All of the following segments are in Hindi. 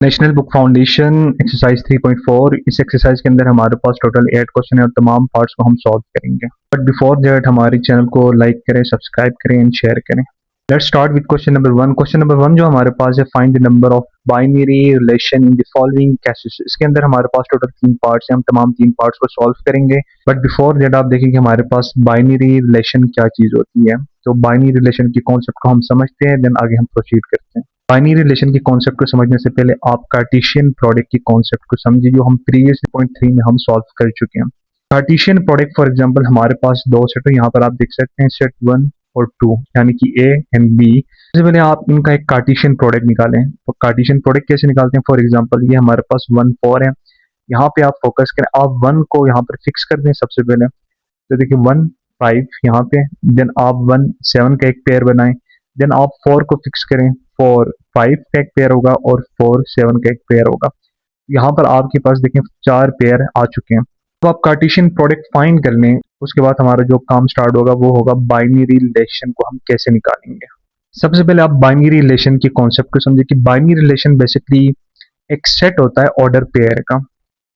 National book foundation exercise 3.4। इस एक्सरसाइज के अंदर हमारे पास टोटल 8 क्वेश्चन है और तमाम पार्ट्स को हम सॉल्व करेंगे। बट बिफोर दैट हमारे चैनल को लाइक करें, सब्सक्राइब करें एंड शेयर करें। Let's start with question number 1। Question number 1 जो हमारे पास है, find the number of binary relation in the following cases. इसके अंदर हमारे पास टोटल 3 पार्ट्स हैं, हम तमाम 3 पार्ट्स को सॉल्व करेंगे। बट बिफोर दैट आप देखेंगे हमारे पास बाइनरी रिलेशन क्या चीज़ होती है। तो बाइनरी रिलेशन की कॉन्सेप्ट को हम समझते हैं, देन आगे हम प्रोसीड करते हैं। बाइनरी रिलेशन की कॉन्सेप्ट को समझने से पहले आप कार्टेशियन प्रोडक्ट की कॉन्सेप्ट को समझिए, जो हम प्रीवियस पॉइंट 3 में हम सॉल्व कर चुके हैं। कार्टेशियन प्रोडक्ट फॉर एग्जांपल हमारे पास दो सेट है, यहाँ पर आप देख सकते हैं सेट 1 और 2 यानी कि ए एंड बी। सबसे पहले आप इनका एक कार्टेशियन प्रोडक्ट निकालें। तो कार्टेशियन प्रोडक्ट कैसे निकालते हैं? फॉर एग्जांपल ये हमारे पास 1 4 है, यहाँ पे आप फोकस करें, आप 1 को यहाँ पर फिक्स कर दें सबसे पहले। तो देखिए 1 5 यहाँ पे, देन आप 1 7 का एक पेयर बनाएं, देन आप 4 को फिक्स करें, 4 5 का एक पेयर होगा और 4 7 का एक पेयर होगा। यहाँ पर आपके पास देखें 4 पेयर आ चुके हैं। तो आप कार्टेशियन प्रोडक्ट फाइंड कर लें, उसके बाद हमारा जो काम स्टार्ट होगा वो होगा बाइनरी रिलेशन को हम कैसे निकालेंगे। सबसे पहले आप बाइनरी रिलेशन की कॉन्सेप्ट को समझिए कि बाइनरी रिलेशन बेसिकली एक सेट होता है ऑर्डर पेयर का।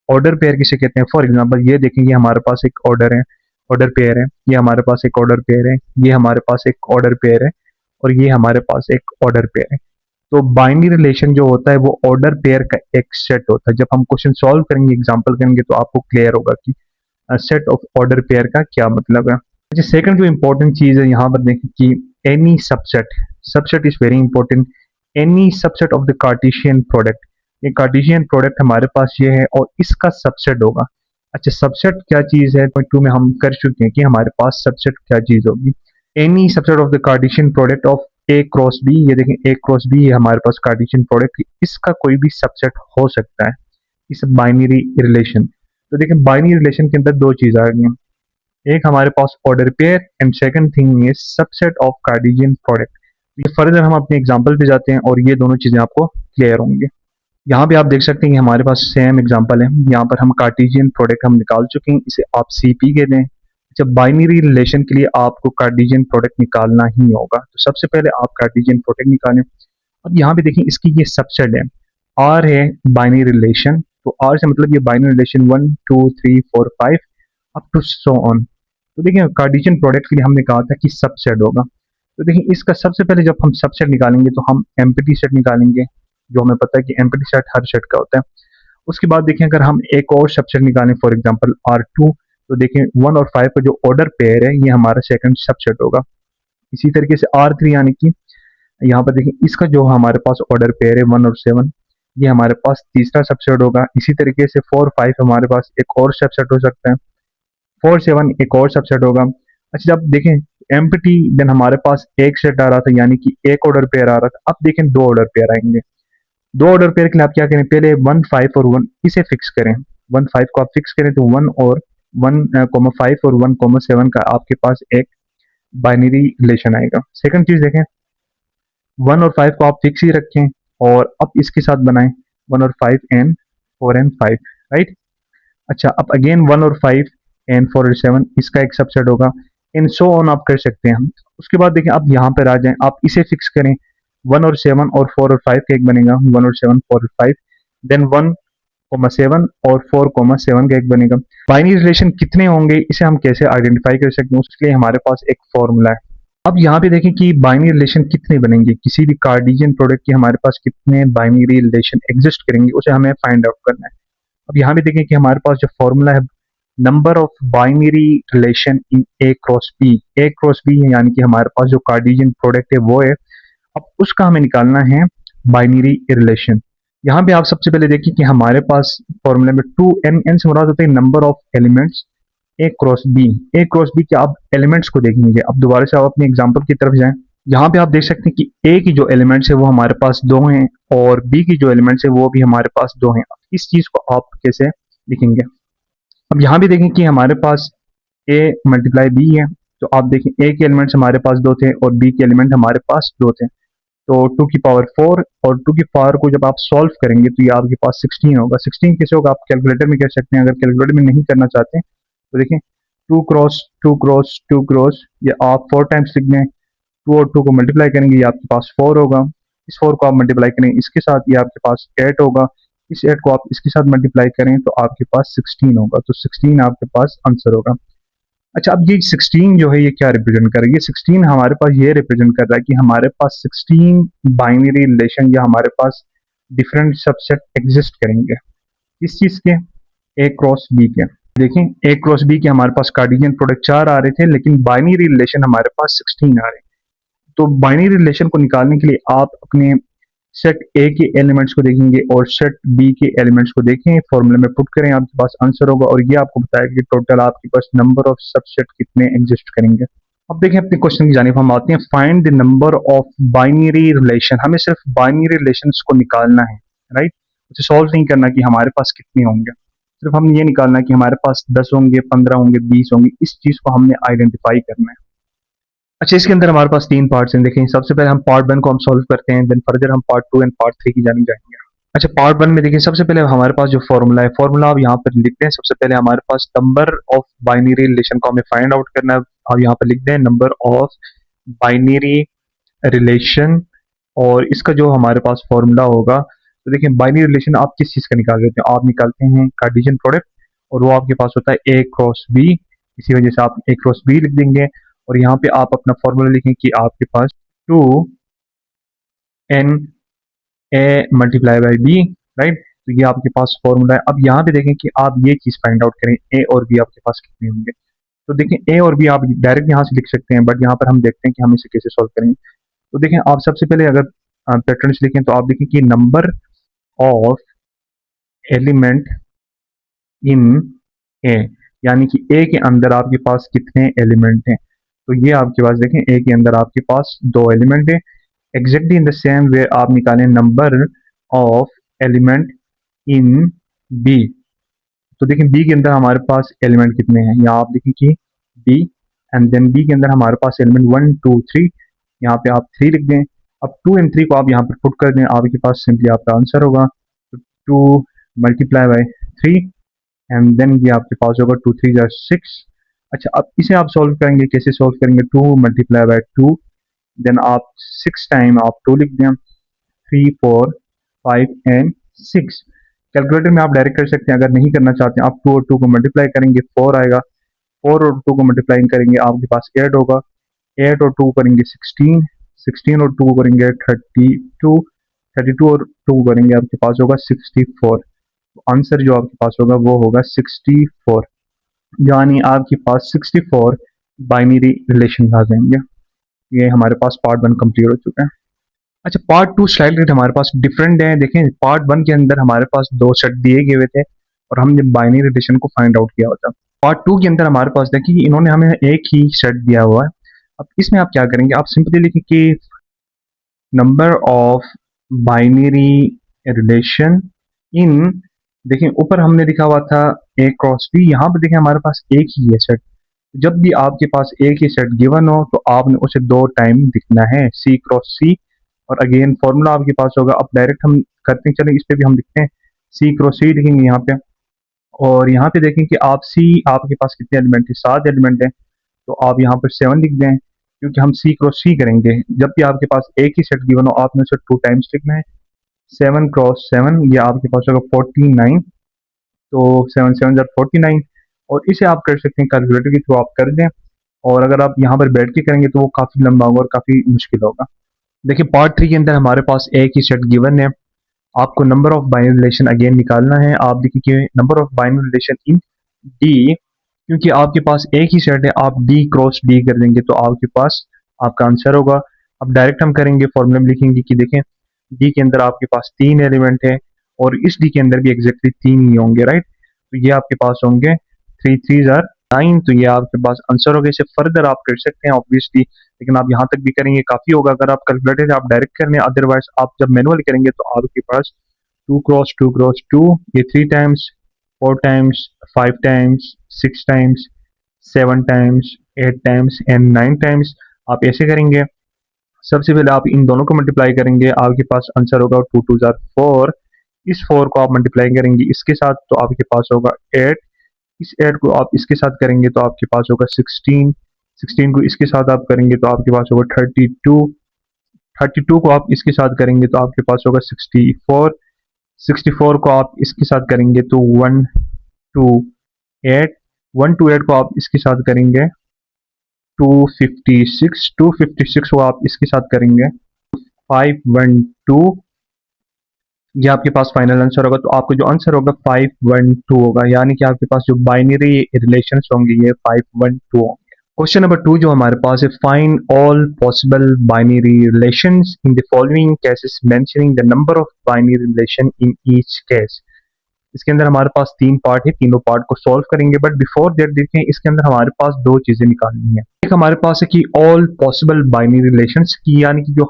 ऑर्डर पेयर किसे कहते हैं? फॉर एग्जांपल ये देखेंगे हमारे पास एक ऑर्डर है, ऑर्डर पेयर है, ये हमारे पास एक ऑर्डर पेयर है, ये हमारे पास एक ऑर्डर पेयर है और ये हमारे पास एक ऑर्डर पेयर है। तो बाइनरी रिलेशन जो होता है वो ऑर्डर पेयर का एक सेट होता है। जब हम क्वेश्चन सॉल्व करेंगे, एग्जांपल करेंगे, तो आपको क्लियर होगा कि सेट ऑफ ऑर्डर पेयर का क्या मतलब है। अच्छा, सेकंड जो इंपॉर्टेंट चीज है यहाँ पर देखें कि any subset, subset is very important, any subset of the cartesian product. ये कार्टेशियन प्रोडक्ट हमारे पास ये है और इसका सबसेट होगा। अच्छा, सबसेट क्या चीज है? पॉइंट 2 में हम कर चुके हैं कि हमारे पास सबसेट क्या चीज होगी। Any subset of the cartesian product of A cross B. ये देखें ए क्रॉस बी, ये हमारे पास कार्टेशियन प्रोडक्ट, इसका कोई भी सबसेट हो सकता है इस बाइनरी रिलेशन। तो देखें बाइनरी रिलेशन के अंदर दो चीज आ गई हैं, एक हमारे पास order pair and second thing is subset of Cartesian product. ये फर्दर हम अपने एग्जांपल पे जाते हैं और ये दोनों चीजें आपको क्लियर होंगी। यहाँ पे आप देख सकते हैं कि हमारे पास सेम एग्जांपल है, यहाँ पर हम कार्टेशियन प्रोडक्ट हम निकाल चुके हैं, इसे आप सीपी कहते हैं। जब बाइनरी रिलेशन के लिए आपको कार्टेशियन प्रोडक्ट निकालना ही होगा, तो सबसे पहले आप कार्टेशियन प्रोडक्ट निकालें। अब यहाँ पे देखिए इसकी ये सबसेट है, आर है बाइनरी रिलेशन, तो आर से मतलब ये binary relation 1 2 3 4 5 up to so on. तो देखिए कार्टेशियन प्रोडक्ट के लिए हमने कहा था कि सबसेट होगा। तो देखिए इसका सबसे पहले जब हम सबसेट निकालेंगे तो हम एम्प्टी सेट निकालेंगे, जो हमें पता है कि एम्प्टी सेट हर सेट का होता है। उसके बाद देखें अगर हम एक और सबसेट निकालें, फॉर एग्जांपल R2, तो देखें 1 और 5 का जो ऑर्डर पेयर है ये हमारा सेकंड सबसेट होगा। इसी तरीके से R3 यानी कि यहाँ पर देखें इसका जो हमारे पास ऑर्डर पेयर है 1 और 7, ये हमारे पास तीसरा सबसेट होगा। इसी तरीके से 4 5 हमारे पास एक और सबसेट हो सकता है, 4 7 एक और सबसेट होगा। अच्छा जब देखें एम्प्टी, देन हमारे पास एक सेट आ रहा था यानी कि एक ऑर्डर पेयर आ रहा था, अब देखें दो ऑर्डर पेयर आएंगे। दो ऑर्डर पेयर के लिए आप क्या करें, पहले 1 5 और 1 इसे फिक्स करें। 1 5 को आप फिक्स करें तो 1 और 1,5 और 1,7 का आपके पास एक बाइनरी रिलेशन आएगा। सेकंड चीज देखें, 1 और 5 को आप फिक्स ही रखें और अब इसके साथ बनाएं 1 और 5 एंड 4 एंड 5, राइट। अच्छा अब अगेन 1 और 5 एंड 4 और 7 इसका एक सबसेट होगा, इन सो ऑन आप कर सकते हैं। उसके बाद देखें अब यहाँ पर आ जाएं, आप इसे फिक्स करें, 1 और 7 और 4 और 5 का एक बनेगा, 1 और 7 4 और 5, देन 1,7 और 4,7 का एक बनेगा। बाइनरी रिलेशन कितने होंगे इसे हम कैसे आइडेंटिफाई कर सकते हैं, उसके लिए हमारे पास एक फॉर्मूला है। अब यहाँ पे देखें कि बाइनरी रिलेशन कितने बनेंगे, किसी भी कार्टेशियन प्रोडक्ट के हमारे पास कितने बाइनरी रिलेशन एग्जिस्ट करेंगे उसे हमें फाइंड आउट करना है। अब यहाँ पे देखें कि हमारे पास जो फॉर्मूला है, number of binary relation in A cross B, A cross B है यानी कि हमारे पास जो कार्टेशियन प्रोडक्ट है वो है, अब उसका हमें निकालना है बाइनरी रिलेशन। यहाँ पे आप सबसे पहले देखिए कि हमारे पास फॉर्मूले में 2n से मुराद होता है number of elements A cross B. A cross B के आप एलिमेंट्स को देखेंगे। अब दोबारा से आप अपने एग्जांपल की तरफ जाएं, यहाँ पे आप देख सकते हैं कि ए की जो एलिमेंट्स है वो हमारे पास 2 हैं और बी की जो एलिमेंट्स है वो भी हमारे पास 2 हैं। इस चीज को आप कैसे लिखेंगे? अब यहाँ भी देखें कि हमारे पास ए मल्टीप्लाई बी है, तो आप देखें ए के एलिमेंट्स हमारे पास 2 थे और बी के एलिमेंट हमारे पास 2 थे, तो 2 की पावर 4 और 2 की पावर को जब आप सॉल्व करेंगे तो ये आपके पास 16 होगा। 16 कैसे होगा? आप कैलकुलेटर में कर सकते हैं, अगर कैलकुलेटर में नहीं करना चाहते तो देखें 2 क्रॉस 2 क्रॉस 2 क्रॉस, ये आप 4 टाइम्स लिख दें, 2 और 2 को मल्टीप्लाई करेंगे ये आपके पास 4 होगा। इस 4 को आप मल्टीप्लाई करें इसके साथ, ये आपके पास 8 होगा। इस 8 को आप इसके साथ मल्टीप्लाई करें तो आपके पास 16 होगा, तो 16 आपके पास आंसर होगा। अच्छा, अब ये 16 जो है ये क्या रिप्रेजेंट कर रही है? 16 हमारे पास ये रिप्रेजेंट कर रहा है कि हमारे पास 16 बाइनरी रिलेशन या हमारे पास डिफरेंट सबसेट एग्जिस्ट करेंगे। इस चीज के ए क्रॉस बी के, देखें ए क्रॉस बी के हमारे पास कार्टेशियन प्रोडक्ट 4 आ रहे थे, लेकिन बाइनरी रिलेशन हमारे पास 16 आ रहे हैं। तो बाइनरी रिलेशन को निकालने के लिए आप अपने सेट ए के एलिमेंट्स को देखेंगे और सेट बी के एलिमेंट्स को देखें, फॉर्मूले में पुट करें, आपके पास आंसर होगा और ये आपको बताएगा कि टोटल आपके पास नंबर ऑफ सबसेट कितने एग्जिस्ट करेंगे। अब देखें अपने क्वेश्चन की जानिब हम आते हैं। Find the number of binary relation, हमें सिर्फ बाइनरी रिलेशंस को निकालना है, राइट। उसे सॉल्व नहीं करना कि हमारे पास कितने होंगे, सिर्फ हमने ये निकालना है कि हमारे पास 10 होंगे, 15 होंगे, 20 होंगे, इस चीज को हमने आइडेंटिफाई करना है। अच्छा, इसके अंदर हमारे पास 3 पार्ट्स हैं। देखें सबसे पहले हम पार्ट 1 को हम सॉल्व करते हैं, देन फर्दर हम पार्ट 2 एंड पार्ट 3 की जानिब जाएंगे। अच्छा, पार्ट 1 में देखिए सबसे पहले हमारे पास जो फॉर्मूला है, फॉर्मूला आप यहाँ पर लिखते हैं। सबसे पहले हमारे पास नंबर ऑफ बाइनरी रिलेशन को हमें फाइंड आउट करना है। आप यहाँ पर लिखते हैं नंबर ऑफ बाइनरी रिलेशन, और इसका जो हमारे पास फॉर्मूला होगा, तो देखिए बाइनरी रिलेशन आप किस चीज का निकाल लेते हैं? आप निकालते हैं कार्टेशियन प्रोडक्ट, और वो आपके पास होता है ए क्रॉस बी। इसी वजह से आप ए क्रॉस बी लिख देंगे, और यहाँ पे आप अपना फॉर्मूला लिखें कि आपके पास 2n A multiply by B, right. तो ये आपके पास फॉर्मूला है। अब यहाँ पे देखें कि आप ये चीज फाइंड आउट करें, ए और बी आपके पास कितने होंगे। तो देखें ए और बी आप डायरेक्ट यहाँ से लिख सकते हैं, बट यहाँ पर हम देखते हैं कि हम इसे कैसे सॉल्व करेंगे। तो देखें आप सबसे पहले अगर पैटर्न्स लिखें तो आप देखें कि नंबर ऑफ एलिमेंट इन ए, यानी कि ए के अंदर आपके पास कितने एलिमेंट हैं। तो ये आपके पास देखें ए के अंदर आपके पास 2 एलिमेंट है। Exactly in the same way आप निकालें number of element in B. तो देखें बी के अंदर हमारे पास एलिमेंट कितने हैं, यहाँ आप देखें कि बी, एंड देन बी के अंदर हमारे पास एलिमेंट 1 2 3, यहाँ पे आप 3 लिख दें। अब 2 एंड 3 को आप यहाँ पर पुट कर दें, आपके पास सिंपली आपका आंसर होगा 2 मल्टीप्लाई बाई 3, एंड देन ये आपके पास होगा 2 3 जार 6। अच्छा, अब इसे आप सॉल्व करेंगे, कैसे सॉल्व करेंगे? 2 मल्टीप्लाई बाई 2, देन आप 6 टाइम आप 2 लिख दें, 3 4 5 एंड 6। कैलकुलेटर में आप डायरेक्ट कर सकते हैं, अगर नहीं करना चाहते हैं आप 2 और 2 को मल्टीप्लाई करेंगे 4 आएगा, 4 और 2 को मल्टीप्लाई करेंगे आपके पास 8 होगा, 8 और 2 करेंगे 16, 16 और 2 करेंगे 32, 32 और 2 करेंगे आपके पास होगा 64। आंसर जो आपके पास होगा वो होगा 64, यानी आपके पास 64 बाइनरी रिलेशन आ जाएंगे। ये हमारे पास पार्ट 1 कंप्लीट हो चुका है। अच्छा, पार्ट 2 स्लाइडली हमारे पास डिफरेंट है। देखें पार्ट 1 के अंदर हमारे पास 2 सेट दिए गए हुए थे और हमने बाइनरी रिलेशन को फाइंड आउट किया होता। पार्ट 2 के अंदर हमारे पास देखिए कि इन्होंने हमें एक ही सेट दिया हुआ है। अब इसमें आप क्या करेंगे? आप सिंपली लिखें कि नंबर ऑफ बाइनरी रिलेशन इन, देखें ऊपर हमने लिखा हुआ था ए क्रॉस बी, यहाँ पर देखें हमारे पास एक ही है सेट। जब भी आपके पास एक ही सेट गिवन हो तो आपने उसे 2 टाइम लिखना है, सी क्रॉस सी, और अगेन फॉर्मूला आपके पास होगा। अब डायरेक्ट हम करते हैं, चलें इस पे भी हम लिखते हैं, सी क्रॉस सी लिखेंगे यहाँ पे, और यहाँ पे देखें कि आप सी आपके पास कितने एलिमेंट है, 7 एलिमेंट है, तो आप यहाँ पर 7 लिख दें, क्योंकि हम सी क्रॉस सी करेंगे। जब भी आपके पास एक ही सेट गिवन हो आपने उसे 2 टाइम्स लिखना है। 7 क्रॉस 7 ये आपके पास होगा 49, तो 7 7 49, और इसे आप कर सकते हैं कैलकुलेटर के थ्रू आप कर दें, और अगर आप यहाँ पर बैठ के करेंगे तो वो काफ़ी लंबा होगा और काफ़ी मुश्किल होगा। देखिए पार्ट 3 के अंदर हमारे पास एक ही सेट गिवन है, आपको number of binary relation again निकालना है। आप देखिए कि number of binary relation in D, क्योंकि आपके पास एक ही सेट है, आप डी क्रॉस डी कर देंगे तो आपके पास आपका आंसर होगा। अब डायरेक्ट हम करेंगे, फॉर्मूला में लिखेंगे कि देखें डी के अंदर आपके पास 3 एलिमेंट है और इस डी के अंदर भी एग्जैक्टली 3 ही होंगे, राइट। तो ये आपके पास होंगे 3 3 जार 9, तो ये आपके पास आंसर होगा। इसे फर्दर आप कर सकते हैं ऑब्वियसली, लेकिन आप यहाँ तक भी करेंगे काफी होगा। अगर आप कैलकुलेटर से आप डायरेक्ट कर लें, अदरवाइज आप जब मैनुअल करेंगे तो आपके पास 2 क्रॉस 2 क्रॉस 2, ये 3 times, 4 times, 5 times, 6 times, 7 times, 8 times and 9 times. आप ऐसे करेंगे, सबसे पहले आप इन दोनों को मल्टीप्लाई करेंगे, आपके पास आंसर होगा 2 2 जार 4। इस 4 को आप मल्टीप्लाई करेंगे इसके साथ तो आपके पास होगा 8, इस 8 को आप इसके साथ करेंगे तो आपके पास होगा 16, 16 को इसके साथ आप करेंगे तो आपके पास होगा 32, 32 को आप इसके साथ करेंगे तो आपके पास होगा 64, 64 को आप इसके साथ करेंगे तो 128, 128 को आप इसके साथ करेंगे 256, 256 को आप इसके साथ करेंगे 512, ये आपके पास फाइनल आंसर होगा। तो आपका जो आंसर होगा 512 होगा, यानी कि आपके पास जो बाइनरी रिलेशंस होंगे ये 512 होंगे। क्वेश्चन नंबर 2 जो हमारे पास है, find all possible binary relations in the following cases mentioning the number of binary relation in each case. इसके अंदर हमारे पास 3 पार्ट है, तीनों पार्ट को सॉल्व करेंगे, बट बिफोर दैट देखें इसके अंदर हमारे पास 2 चीजें निकालनी है। एक हमारे पास है कि ऑल पॉसिबल बाइनरी रिलेशंस की, यानी कि जो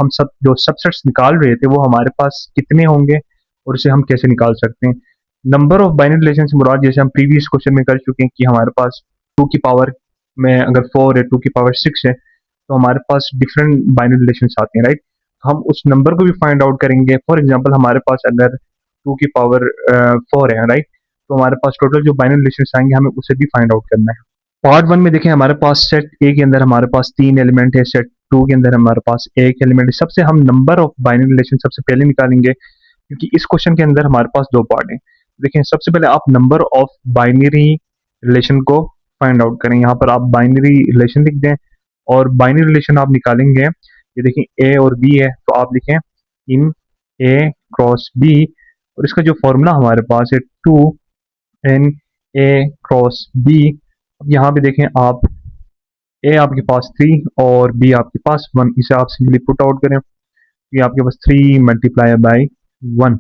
सबसेट्स निकाल रहे थे वो हमारे पास कितने होंगे और उसे हम कैसे निकाल सकते हैं। नंबर ऑफ बाइनरी रिलेशन से मुराद, जैसे हम प्रीवियस क्वेश्चन में कर चुके हैं कि हमारे पास 2 की पावर में अगर 4 है, 2 की पावर 6 है, तो हमारे पास डिफरेंट बाइनरी रिलेशन आते हैं, राइट। हम उस नंबर को भी फाइंड आउट करेंगे। फॉर एग्जाम्पल हमारे पास अगर 2 की पावर 4 है, राइट, तो हमारे पास टोटल जो बाइनरी रिलेशन आएंगे हमें उसे भी फाइंड आउट करना है। पार्ट 1 में देखें हमारे पास सेट ए के अंदर हमारे पास 3 एलिमेंट है, सेट 2 के अंदर हमारे पास 1 एलिमेंट है। सबसे हम नंबर ऑफ बाइनरी रिलेशन सबसे पहले निकालेंगे, क्योंकि इस क्वेश्चन के अंदर हमारे पास 2 पार्ट हैं। देखें सबसे पहले आप नंबर ऑफ बाइनरी रिलेशन को फाइंड आउट करें। यहाँ पर आप बाइनरी रिलेशन लिख दें और बाइनरी रिलेशन आप निकालेंगे। ये देखें ए और बी है, तो आप लिखें इन ए क्रॉस बी, और इसका जो फॉर्मूला हमारे पास है 2 इन ए क्रॉस बी। अब यहाँ पे देखें आप ए आपके पास 3 और बी आपके पास 1, इसे आप सिंपली पुट आउट करें, ये आपके पास 3 मल्टीप्लाई बाई 1,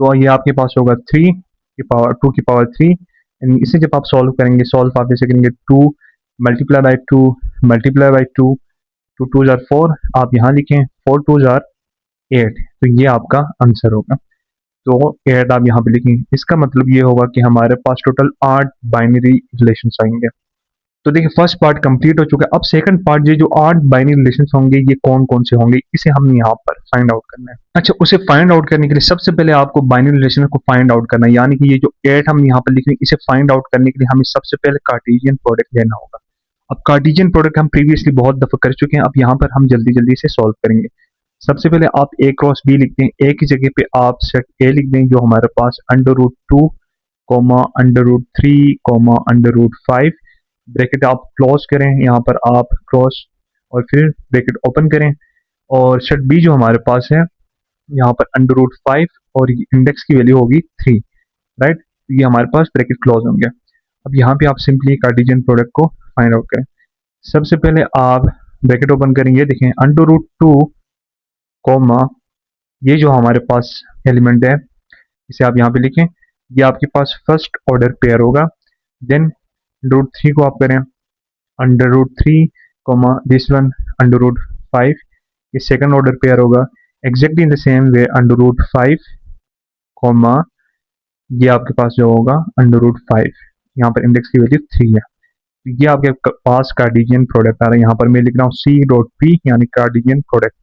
तो ये आपके पास होगा 3 की पावर 2 की पावर 3। इसे जब आप सॉल्व करेंगे, सॉल्व आप जैसे करेंगे 2 multiply by 2 multiply by 2, 2 2 jar 4, आप यहाँ लिखें 4 2 जार 8, तो ये आपका आंसर होगा। तो 8 आप यहाँ पे लिखेंगे। इसका मतलब ये होगा कि हमारे पास टोटल 8 बाइनरी रिलेशंस आएंगे। तो देखिए फर्स्ट पार्ट कंप्लीट हो चुका है। अब सेकंड पार्ट, ये जो 8 बाइनरी रिलेशंस होंगे ये कौन कौन से होंगे, इसे हमने यहाँ पर फाइंड आउट करना है। अच्छा, उसे फाइंड आउट करने के लिए सबसे पहले आपको बाइनरी रिलेशन को फाइंड आउट करना है, यानी कि ये जो 8 हम यहाँ पर लिख रहे हैं इसे फाइंड आउट करने के लिए हमें सबसे पहले कार्टेशियन प्रोडक्ट लेना होगा। अब कार्टेशियन प्रोडक्ट हम प्रीवियसली बहुत दफा कर चुके हैं, अब यहाँ पर हम जल्दी जल्दी से सॉल्व करेंगे। सबसे पहले आप ए क्रॉस बी लिखते हैं, ए की जगह पे आप सेट ए लिख दें जो हमारे पास √2 √3 √5, ब्रैकेट आप क्लोज करें, यहाँ पर आप क्रॉस और फिर ब्रैकेट ओपन करें, और सेट बी जो हमारे पास है यहाँ पर √5 और इंडेक्स की वैल्यू होगी 3, राइट, ये हमारे पास ब्रैकेट क्लोज होंगे। अब यहाँ पे आप सिंपली कार्टेशियन प्रोडक्ट को फाइंड आउट करें। सबसे पहले आप ब्रैकेट ओपन करेंगे, देखें √2 कॉमा ये जो हमारे पास एलिमेंट है इसे आप यहाँ पे लिखें, ये आपके पास फर्स्ट ऑर्डर पेयर होगा। देन √3 को आप करें √3 कॉमा दिस वन √5, ये सेकंड ऑर्डर पेयर होगा। Exactly in the same way √5 comma ये आपके पास जो होगा √5, यहाँ पर इंडेक्स की वैल्यू 3 है। ये आपके पास कार्टेशियन प्रोडक्ट आ रहा है। यहाँ पर मैं लिख रहा हूँ C.P यानी कार्टेशियन प्रोडक्ट।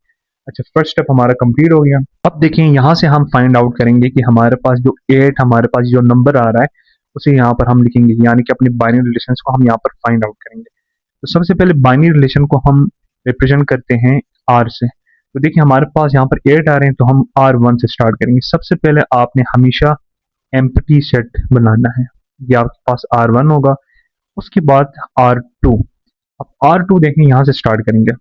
अच्छा, फर्स्ट स्टेप हमारा कंप्लीट हो गया। अब देखिए यहाँ से हम फाइंड आउट करेंगे कि हमारे पास जो 8 हमारे पास जो नंबर आ रहा है उसे यहाँ पर हम लिखेंगे, यानी कि अपने बाइनरी रिलेशंस को हम यहाँ पर फाइंड आउट करेंगे। तो सबसे पहले बाइनरी रिलेशन को हम रिप्रेजेंट करते हैं R से। तो देखिए हमारे पास यहाँ पर 8 आ रहे हैं, तो हम R1 से स्टार्ट करेंगे। सबसे पहले आपने हमेशा एम्प्टी सेट बनाना है, ये आपके पास R1 होगा, उसके बाद R2। अब R2 देखें यहाँ से स्टार्ट करेंगे।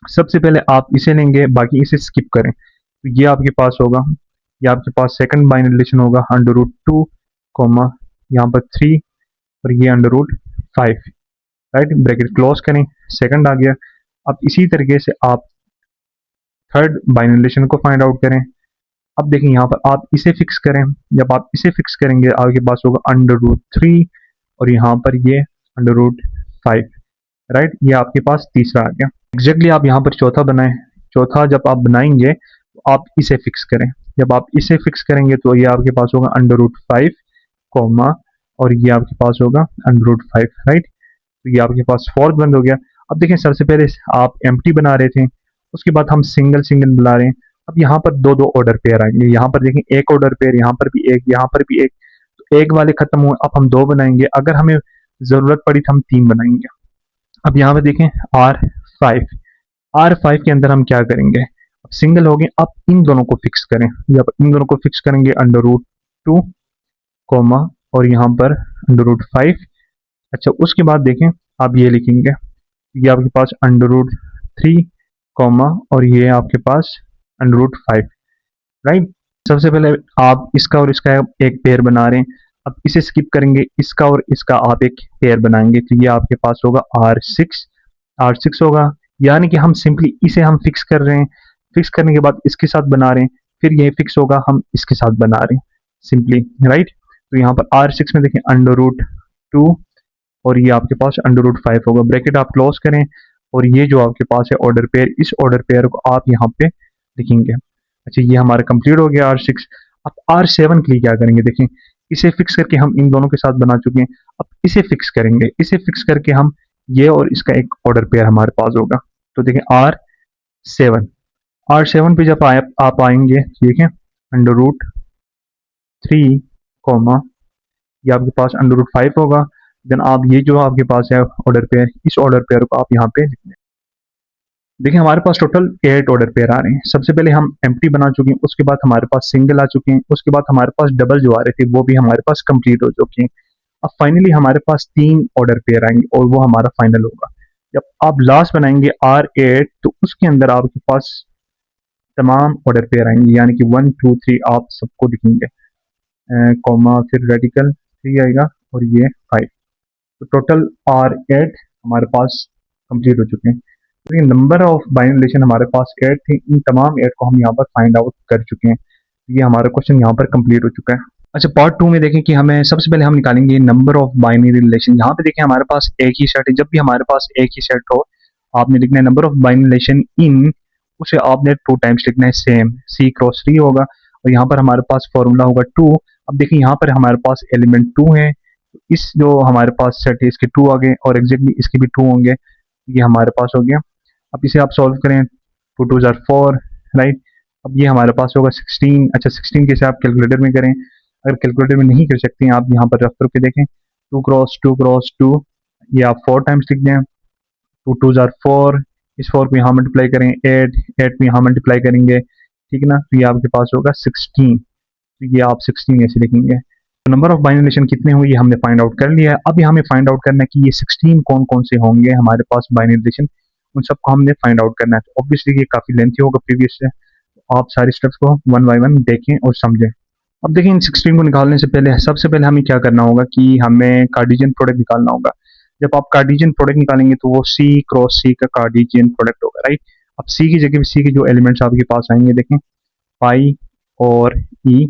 सबसे पहले आप इसे लेंगे, बाकी इसे स्किप करें, तो ये आपके पास होगा, ये आपके पास सेकंड बाइनरी रिलेशन होगा √2 कॉमा यहाँ पर 3 और ये √5, राइट, ब्रैकेट क्लोज करें, सेकंड आ गया। अब इसी तरीके से आप थर्ड बाइनरी रिलेशन को फाइंड आउट करें। अब देखें यहाँ पर आप इसे फिक्स करें, जब आप इसे फिक्स करेंगे आपके पास होगा √3 और यहाँ पर ये √5, राइट, ये आपके पास तीसरा आ गया। एग्जैक्टली आप यहाँ पर चौथा बनाएं। चौथा जब आप बनाएंगे तो आप इसे फिक्स करें, जब आप इसे फिक्स करेंगे तो ये आपके पास होगा √5 कॉमा और ये आपके पास होगा √5, राइट, तो ये आपके पास फोर्थ बंद हो गया। अब देखें सबसे पहले आप एम्प्टी बना रहे थे, उसके बाद हम सिंगल सिंगल बना रहे हैं। अब यहाँ पर दो दो ऑर्डर पेयर आएंगे, यहाँ पर देखें एक ऑर्डर पेयर, यहाँ पर भी एक, यहाँ पर भी एक, तो एक वाले खत्म हुए, अब हम 2 बनाएंगे। अगर हमें जरूरत पड़ी तो हम 3 बनाएंगे। अब यहाँ पे देखें R5, R5 के अंदर हम क्या करेंगे, अब सिंगल हो गए, आप इन दोनों को फिक्स करें, ये आप इन दोनों को फिक्स करेंगे √2 कॉमा और यहाँ पर √5। अच्छा उसके बाद देखें आप ये लिखेंगे, ये आपके पास √3 कॉमा और ये आपके पास √5, राइट। सबसे पहले आप इसका और इसका एक पेयर बना रहे हैं, अब इसे स्किप करेंगे, इसका और इसका आप एक पेयर बनाएंगे, तो ये आपके पास होगा R6 होगा, यानी कि हम सिंपली इसे हम फिक्स कर रहे हैं, फिक्स करने के बाद इसके साथ बना रहे हैं, फिर ये फिक्स होगा, हम इसके साथ बना रहे हैं सिंपली, राइट। तो यहाँ पर R6 में देखें √2 और ये आपके पास √5 होगा, ब्रैकेट आप क्लोज करें और ये जो आपके पास है ऑर्डर पेयर, इस ऑर्डर पेयर को आप यहाँ पे लिखेंगे। अच्छा ये हमारा कंप्लीट हो गया R6। अब R7 के लिए क्या करेंगे, देखें इसे फिक्स करके हम इन दोनों के साथ बना चुके हैं, अब इसे फिक्स करेंगे, इसे फिक्स करके हम ये और इसका एक ऑर्डर पेयर हमारे पास होगा। तो देखें R7 पे जब आप आएंगे, देखें √3 कॉमा ये आपके पास √5 होगा, देन आप ये जो आपके पास है ऑर्डर पेयर, इस ऑर्डर पेयर को आप यहाँ पे लिख दें। देखिए हमारे पास टोटल 8 ऑर्डर पेयर आ रहे हैं। सबसे पहले हम एम्प्टी बना चुके हैं, उसके बाद हमारे पास सिंगल आ चुके हैं, उसके बाद हमारे पास डबल जो आ रहे थे वो भी हमारे पास कंप्लीट हो चुके हैं। अब फाइनली हमारे पास 3 ऑर्डर पेयर आएंगे और वो हमारा फाइनल होगा। जब आप लास्ट बनाएंगे R8 तो उसके अंदर आपके पास तमाम ऑर्डर पेयर आएंगे, यानी कि 1 2 3 आप सबको लिखेंगे, कॉमा फिर रेडिकल 3 आएगा और ये 5। तो टोटल R8 हमारे पास कंप्लीट हो चुके हैं। तो ये नंबर ऑफ बाइनरी रिलेशन हमारे पास 8 थे, इन तमाम 8 को हम यहाँ पर फाइंड आउट कर चुके हैं। ये हमारा क्वेश्चन यहाँ पर कंप्लीट हो चुका है। अच्छा पार्ट 2 में देखें कि हमें सबसे पहले हम निकालेंगे नंबर ऑफ बाइनरी रिलेशन। यहाँ पे देखें हमारे पास एक ही सेट है, जब भी हमारे पास एक ही सेट हो आपने लिखना है नंबर ऑफ बाइनरी रिलेशन इन, उसे आपने 2 टाइम्स लिखना है, सेम C×3 होगा और यहाँ पर हमारे पास फॉर्मूला होगा 2। अब देखिए यहाँ पर हमारे पास एलिमेंट 2 है, इस जो हमारे पास सेट है इसके 2 आ गए और एग्जैक्टली इसके भी 2 होंगे, ये हमारे पास हो गया। अब इसे आप सॉल्व करें, 2 2 ज़ार 4, राइट। अब ये हमारे पास होगा 16। अच्छा 16 कैसे आप कैलकुलेटर में करें, अगर कैलकुलेटर में नहीं कर सकते हैं आप यहाँ पर रफ करके देखें, 2×2×2 ये आप 4 टाइम्स लिख दें, 2 2 ज़ार 4, इस 4 को यहाँ मल्टीप्लाई करें, 8 को यहाँ मल्टीप्लाई करेंगे, ठीक है ना, तो ये आपके पास होगा 16, तो ये आप 16 ऐसे लिखेंगे। तो नंबर ऑफ बाइनरी रिलेशन कितने हुए ये हमने फाइंड आउट कर लिया है। अभी हमें फाइंड आउट करना है कि ये 16 कौन कौन से होंगे हमारे पास बाइनरी रिलेशन, उन सबको हमने फाइंड आउट करना है। तो ऑब्वियसली ये काफी लेंथी होगा प्रीवियस से, तो आप सारे स्टेप्स को 1 बाय 1 देखें और समझें। अब देखिए इन 16 को निकालने से पहले सबसे पहले हमें क्या करना होगा कि हमें कार्टेशियन प्रोडक्ट निकालना होगा। जब आप कार्टेशियन प्रोडक्ट निकालेंगे तो वो C×C का कार्टेशियन प्रोडक्ट होगा, राइट। अब C की जगह C के जो एलिमेंट्स आपके पास आएंगे देखें पाई और E,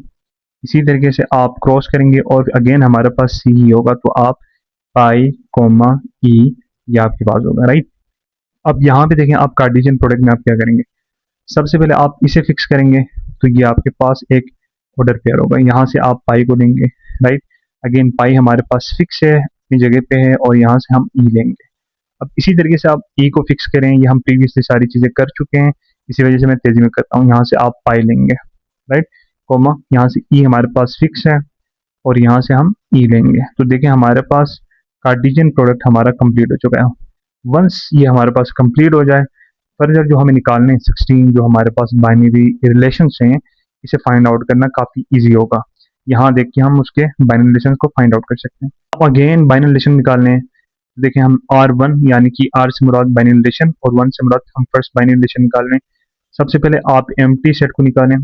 इसी तरीके से आप क्रॉस करेंगे और अगेन हमारे पास C ही होगा, तो आप पाई कॉमा E ये आपके पास होगा, राइट। अब यहाँ पे देखें आप कार्टेशियन प्रोडक्ट में आप क्या करेंगे, सबसे पहले आप इसे फिक्स करेंगे तो ये आपके पास एक ऑर्डर पेयर होगा, यहाँ से आप पाई को लेंगे, राइट। अगेन पाई हमारे पास फिक्स है अपनी जगह पे है और यहाँ से हम ई लेंगे। अब इसी तरीके से आप ई को फिक्स करें, ये हम प्रीवियसली सारी चीज़ें कर चुके हैं, इसी वजह से मैं तेजी में करता हूँ। यहाँ से आप पाई लेंगे, राइट, कॉमा यहाँ से ई हमारे पास फिक्स है और यहाँ से हम ई लेंगे। तो देखें हमारे पास कार्टेशियन प्रोडक्ट हमारा कंप्लीट हो चुका है। वंस ये हमारे पास कंप्लीट हो जाए, फर्दर जो हमें निकालने 16 जो हमारे पास बाइनरी रिलेशंस हैं, इसे फाइंड आउट करना काफ़ी इजी होगा। यहाँ देख के हम उसके बाइनरी रिलेशन को फाइंड आउट कर सकते हैं। अब अगेन बाइनरी रिलेशन निकालने हैं, देखें हम R1 यानी कि R से मुराद बाइनरी रिलेशन और 1 से मुराद हम फर्स्ट बाइनरी रिलेशन निकाल रहे हैं। सबसे पहले आप एम्प्टी सेट को निकालें।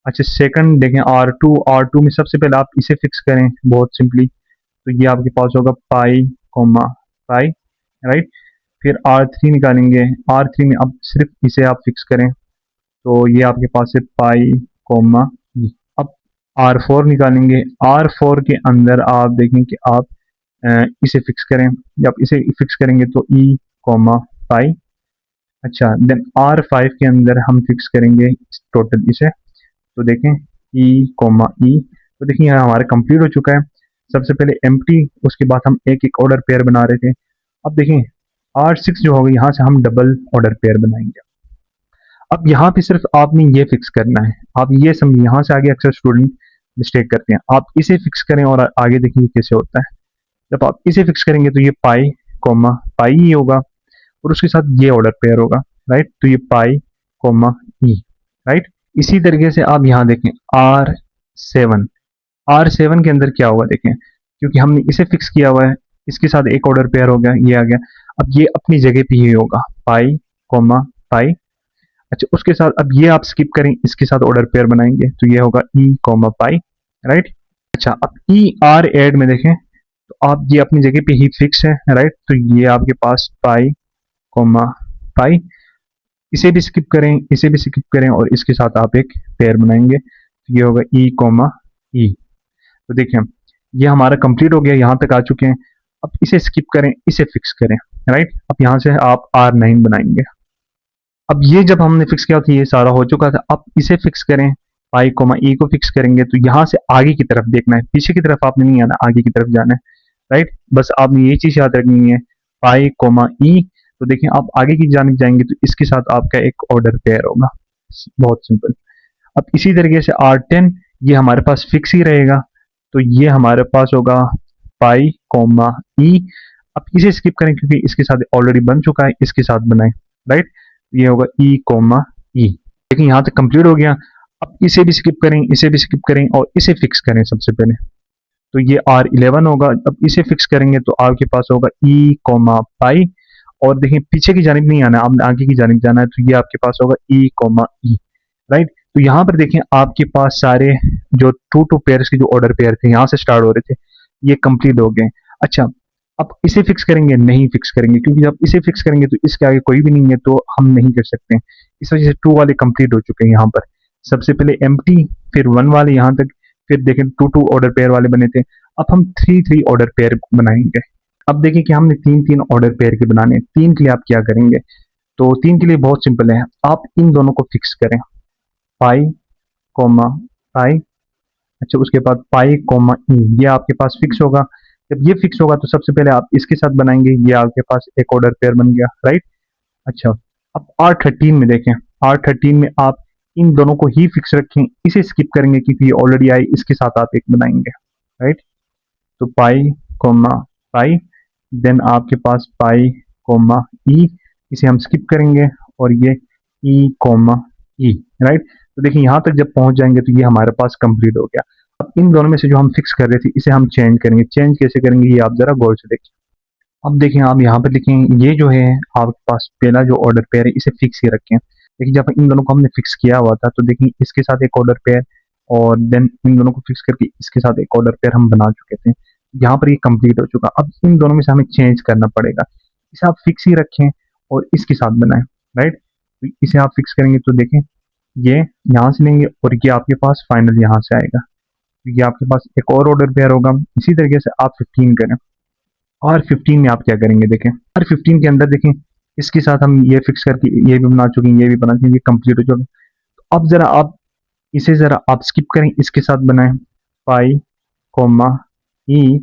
अच्छा सेकंड देखें R2 में सबसे पहले आप इसे फिक्स करें बहुत सिंपली, तो ये आपके पास होगा पाई कॉमा पाई, राइट। फिर R3 निकालेंगे, R3 में अब सिर्फ इसे आप फिक्स करें तो ये आपके पास है पाई कॉमा ई। अब R4 निकालेंगे, R4 के अंदर आप देखें कि आप इसे फिक्स करें, जब इसे फिक्स करेंगे तो ई कॉमा पाई। अच्छा देन R5 के अंदर हम फिक्स करेंगे टोटल इसे, तो देखें ई कॉमा ई। तो देखिए यहाँ हमारा कंप्लीट हो चुका है। सबसे पहले एम्प्टी, उसके बाद हम एक एक ऑर्डर पेयर बना रहे थे। अब देखें R6 जो होगा यहाँ से हम डबल ऑर्डर पेयर बनाएंगे। अब यहाँ पे सिर्फ आपने ये फिक्स करना है, आप ये समझिए, यहाँ से आगे अक्सर स्टूडेंट मिस्टेक करते हैं। आप इसे फिक्स करें और आगे देखिए कैसे होता है। जब आप इसे फिक्स करेंगे तो ये पाई कॉमा पाई ही होगा और उसके साथ ये ऑर्डर पेयर होगा। राइट। तो ये पाई कोमा ई, राइट। इसी तरीके से आप यहाँ देखें R7, R7 के अंदर क्या होगा देखें, क्योंकि हमने इसे फिक्स किया हुआ है, इसके साथ एक ऑर्डर पेयर हो गया, ये आ गया। अब ये अपनी जगह पे ही होगा पाई कोमा पाई। अच्छा, उसके साथ अब ये आप स्किप करें, इसके साथ ऑर्डर पेयर बनाएंगे तो ये होगा ई कोमा पाई, राइट। अच्छा, अब ई आर एड में देखें तो आप ये अपनी जगह पे ही फिक्स है, राइट। तो ये आपके पास पाई कोमा पाई, इसे भी स्किप करें, इसे भी स्किप करें और इसके साथ आप एक पेयर बनाएंगे तो ये होगा ई कोमा ई। तो देखिए ये हमारा कंप्लीट हो गया, यहाँ तक आ चुके हैं। अब इसे स्किप करें, इसे फिक्स करें, राइट। अब यहाँ से आप R9 बनाएंगे। अब ये जब हमने फिक्स किया था ये सारा हो चुका था, अब इसे फिक्स करें, पाई कोमा ई को फिक्स करेंगे तो यहाँ से आगे की तरफ देखना है, पीछे की तरफ आपने नहीं आना, आगे की तरफ जाना है, राइट। बस आपने ये चीज याद रखनी है, पाई कोमा ई। तो देखिए आप आगे की जानिब जाएंगे तो इसके साथ आपका एक ऑर्डर पेयर होगा, बहुत सिंपल। अब इसी तरीके से R10 ये हमारे पास फिक्स ही रहेगा, तो ये हमारे पास होगा पाई कोमा ई। अब इसे स्किप करें क्योंकि इसके साथ ऑलरेडी बन चुका है, इसके साथ बनाएं, राइट। ये होगा ई कोमा ई। देखिए यहाँ तक कंप्लीट हो गया। अब इसे भी स्किप करें, इसे भी स्किप करें और इसे फिक्स करें सबसे पहले, तो ये R11 होगा। अब इसे फिक्स करेंगे तो आपके पास होगा ई कोमा पाई। और देखिए पीछे की जानिब नहीं आना है, आपने आगे की जानिब जाना है, तो ये आपके पास होगा ई कोमा ई, राइट। तो यहाँ पर देखें आपके पास सारे जो टू पेयर्स के जो ऑर्डर पेयर थे यहाँ से स्टार्ट हो रहे थे, ये कंप्लीट हो गए। अच्छा, अब इसे फिक्स करेंगे, नहीं फिक्स करेंगे, क्योंकि जब इसे फिक्स करेंगे तो इसके आगे कोई भी नहीं है तो हम नहीं कर सकते। इस वजह से टू वाले कंप्लीट हो चुके हैं। यहाँ पर सबसे पहले एम्प्टी, फिर वन वाले यहाँ तक, फिर देखें टू टू ऑर्डर पेयर वाले बने थे। अब हम थ्री थ्री ऑर्डर पेयर बनाएंगे। अब देखिए कि हमने तीन तीन ऑर्डर पेयर के बनाने हैं। तीन के लिए आप क्या करेंगे, तो तीन के लिए बहुत सिंपल है, आप इन दोनों को फिक्स करें, पाई कोमा पाई। अच्छा, उसके बाद पाई कोमा ई, ये आपके पास फिक्स होगा। जब ये फिक्स होगा तो सबसे पहले आप इसके साथ बनाएंगे, ये आपके पास एक ऑर्डर पेयर बन गया, राइट। अच्छा, अब R13 में देखें, R13 में आप इन दोनों को ही फिक्स रखें, इसे स्किप करेंगे क्योंकि ये ऑलरेडी आई, इसके साथ आप एक बनाएंगे, राइट। तो पाई कोमा पाई, देन आपके पास पाई कोमा ई, इसे हम स्किप करेंगे और ये ई कोमा ई, राइट। तो देखिए यहाँ तक जब पहुंच जाएंगे तो ये हमारे पास कंप्लीट हो गया। अब इन दोनों में से जो हम फिक्स कर रहे थे इसे हम चेंज करेंगे। चेंज कैसे करेंगे ये आप जरा गौर से देखिए। अब देखें आप यहाँ पर देखें, ये जो है आपके पास पहला जो ऑर्डर पेयर है इसे फिक्स ही रखें। देखिए जब इन दोनों को हमने फिक्स किया हुआ था तो देखिए इसके साथ एक ऑर्डर पेयर और देन इन दोनों को फिक्स करके इसके साथ एक ऑर्डर पेयर हम बना चुके थे। यहाँ पर ये कंप्लीट हो चुका। अब इन दोनों में से हमें चेंज करना पड़ेगा, इसे आप फिक्स ही रखें और इसके साथ बनाएं, राइट। तो इसे आप फिक्स करेंगे तो देखें ये यहाँ से लेंगे और ये आपके पास फाइनल यहाँ से आएगा, तो ये आपके पास एक और ऑर्डर पेयर होगा। इसी तरीके से आप 15 करें। और 15 में आप क्या करेंगे देखें, और 15 के अंदर देखें इसके साथ हम ये फिक्स करके ये भी बना चुके हैं, ये भी बना चुके हैं, ये कंप्लीट हो चुका। तो अब जरा आप इसे जरा आप स्किप करें, इसके साथ बनाएं, पाई कोमा ई,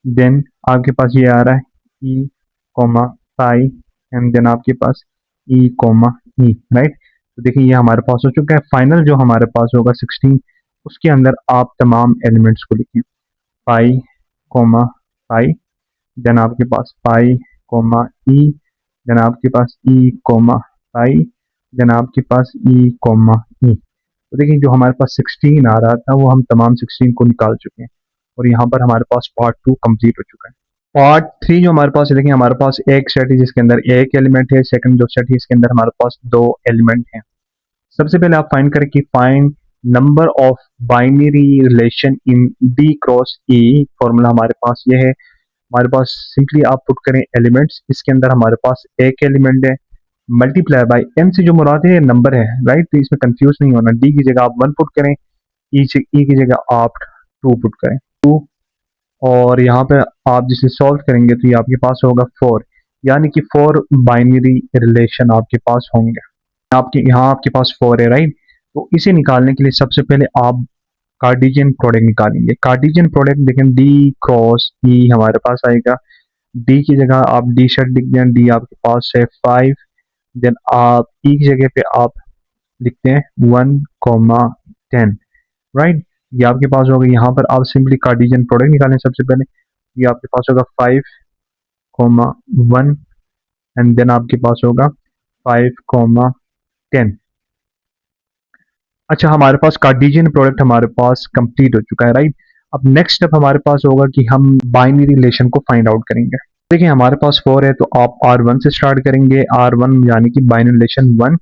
देन आपके पास ये आ रहा है e comma pi and then आपके पास ई कोमा ई, राइट। तो देखिए ये हमारे पास हो चुका है। फाइनल जो हमारे पास होगा 16, उसके अंदर आप तमाम एलिमेंट्स को लिखें, पाई कोमा पाई, देन आपके पास पाई कोमा ई, देन आपके पास ई कोमा पाई, देन आपके पास ई कोमा ई। तो देखिए जो हमारे पास 16 आ रहा था वो हम तमाम 16 को निकाल चुके हैं और यहाँ पर हमारे पास पार्ट 2 कंप्लीट हो चुका है। पार्ट 3 जो हमारे पास है, देखिए हमारे पास एक सेट है जिसके अंदर एक एलिमेंट है, सेकंड जो सेट है इसके अंदर हमारे पास दो एलिमेंट हैं। सबसे पहले आप फाइंड करें कि find number of binary relation in D cross E. Formula हमारे पास ये है, हमारे पास सिंपली आप पुट करें एलिमेंट्स, इसके अंदर हमारे पास एक एलिमेंट है, मल्टीप्लाई बाय एम से जो मुराद है नंबर है, राइट। तो इसमें कंफ्यूज नहीं होना, डी की जगह आप 1 पुट करें, ई की जगह आप 2 पुट करें, 2। और यहाँ पे आप जिसे सॉल्व करेंगे तो ये आपके पास होगा 4, यानी कि 4 बाइनरी रिलेशन आपके पास होंगे। आपके यहाँ आपके पास 4 है, राइट। तो इसे निकालने के लिए सबसे पहले आप कार्टेशियन प्रोडक्ट निकालेंगे। कार्टेशियन प्रोडक्ट देखें डी क्रॉस ई हमारे पास आएगा, डी की जगह आप डी शर्ट लिख दें, डी आपके पास है 5, देन आप ई की जगह पे आप लिखते हैं 1, 10, राइट। ये आपके पास होगा। यहाँ पर आप सिंपली कार्टेशियन प्रोडक्ट निकालें सबसे पहले, ये आपके पास होगा 5, 1 एंड देन आपके पास होगा 5,10। अच्छा, हमारे पास कार्टेशियन प्रोडक्ट हमारे पास कंप्लीट हो चुका है, राइट। अब नेक्स्ट स्टेप हमारे पास होगा कि हम बाइनरी रिलेशन को फाइंड आउट करेंगे। देखिए हमारे पास 4 है, तो आप R1 से स्टार्ट करेंगे। R1 यानी कि बाइनरी रिलेशन 1।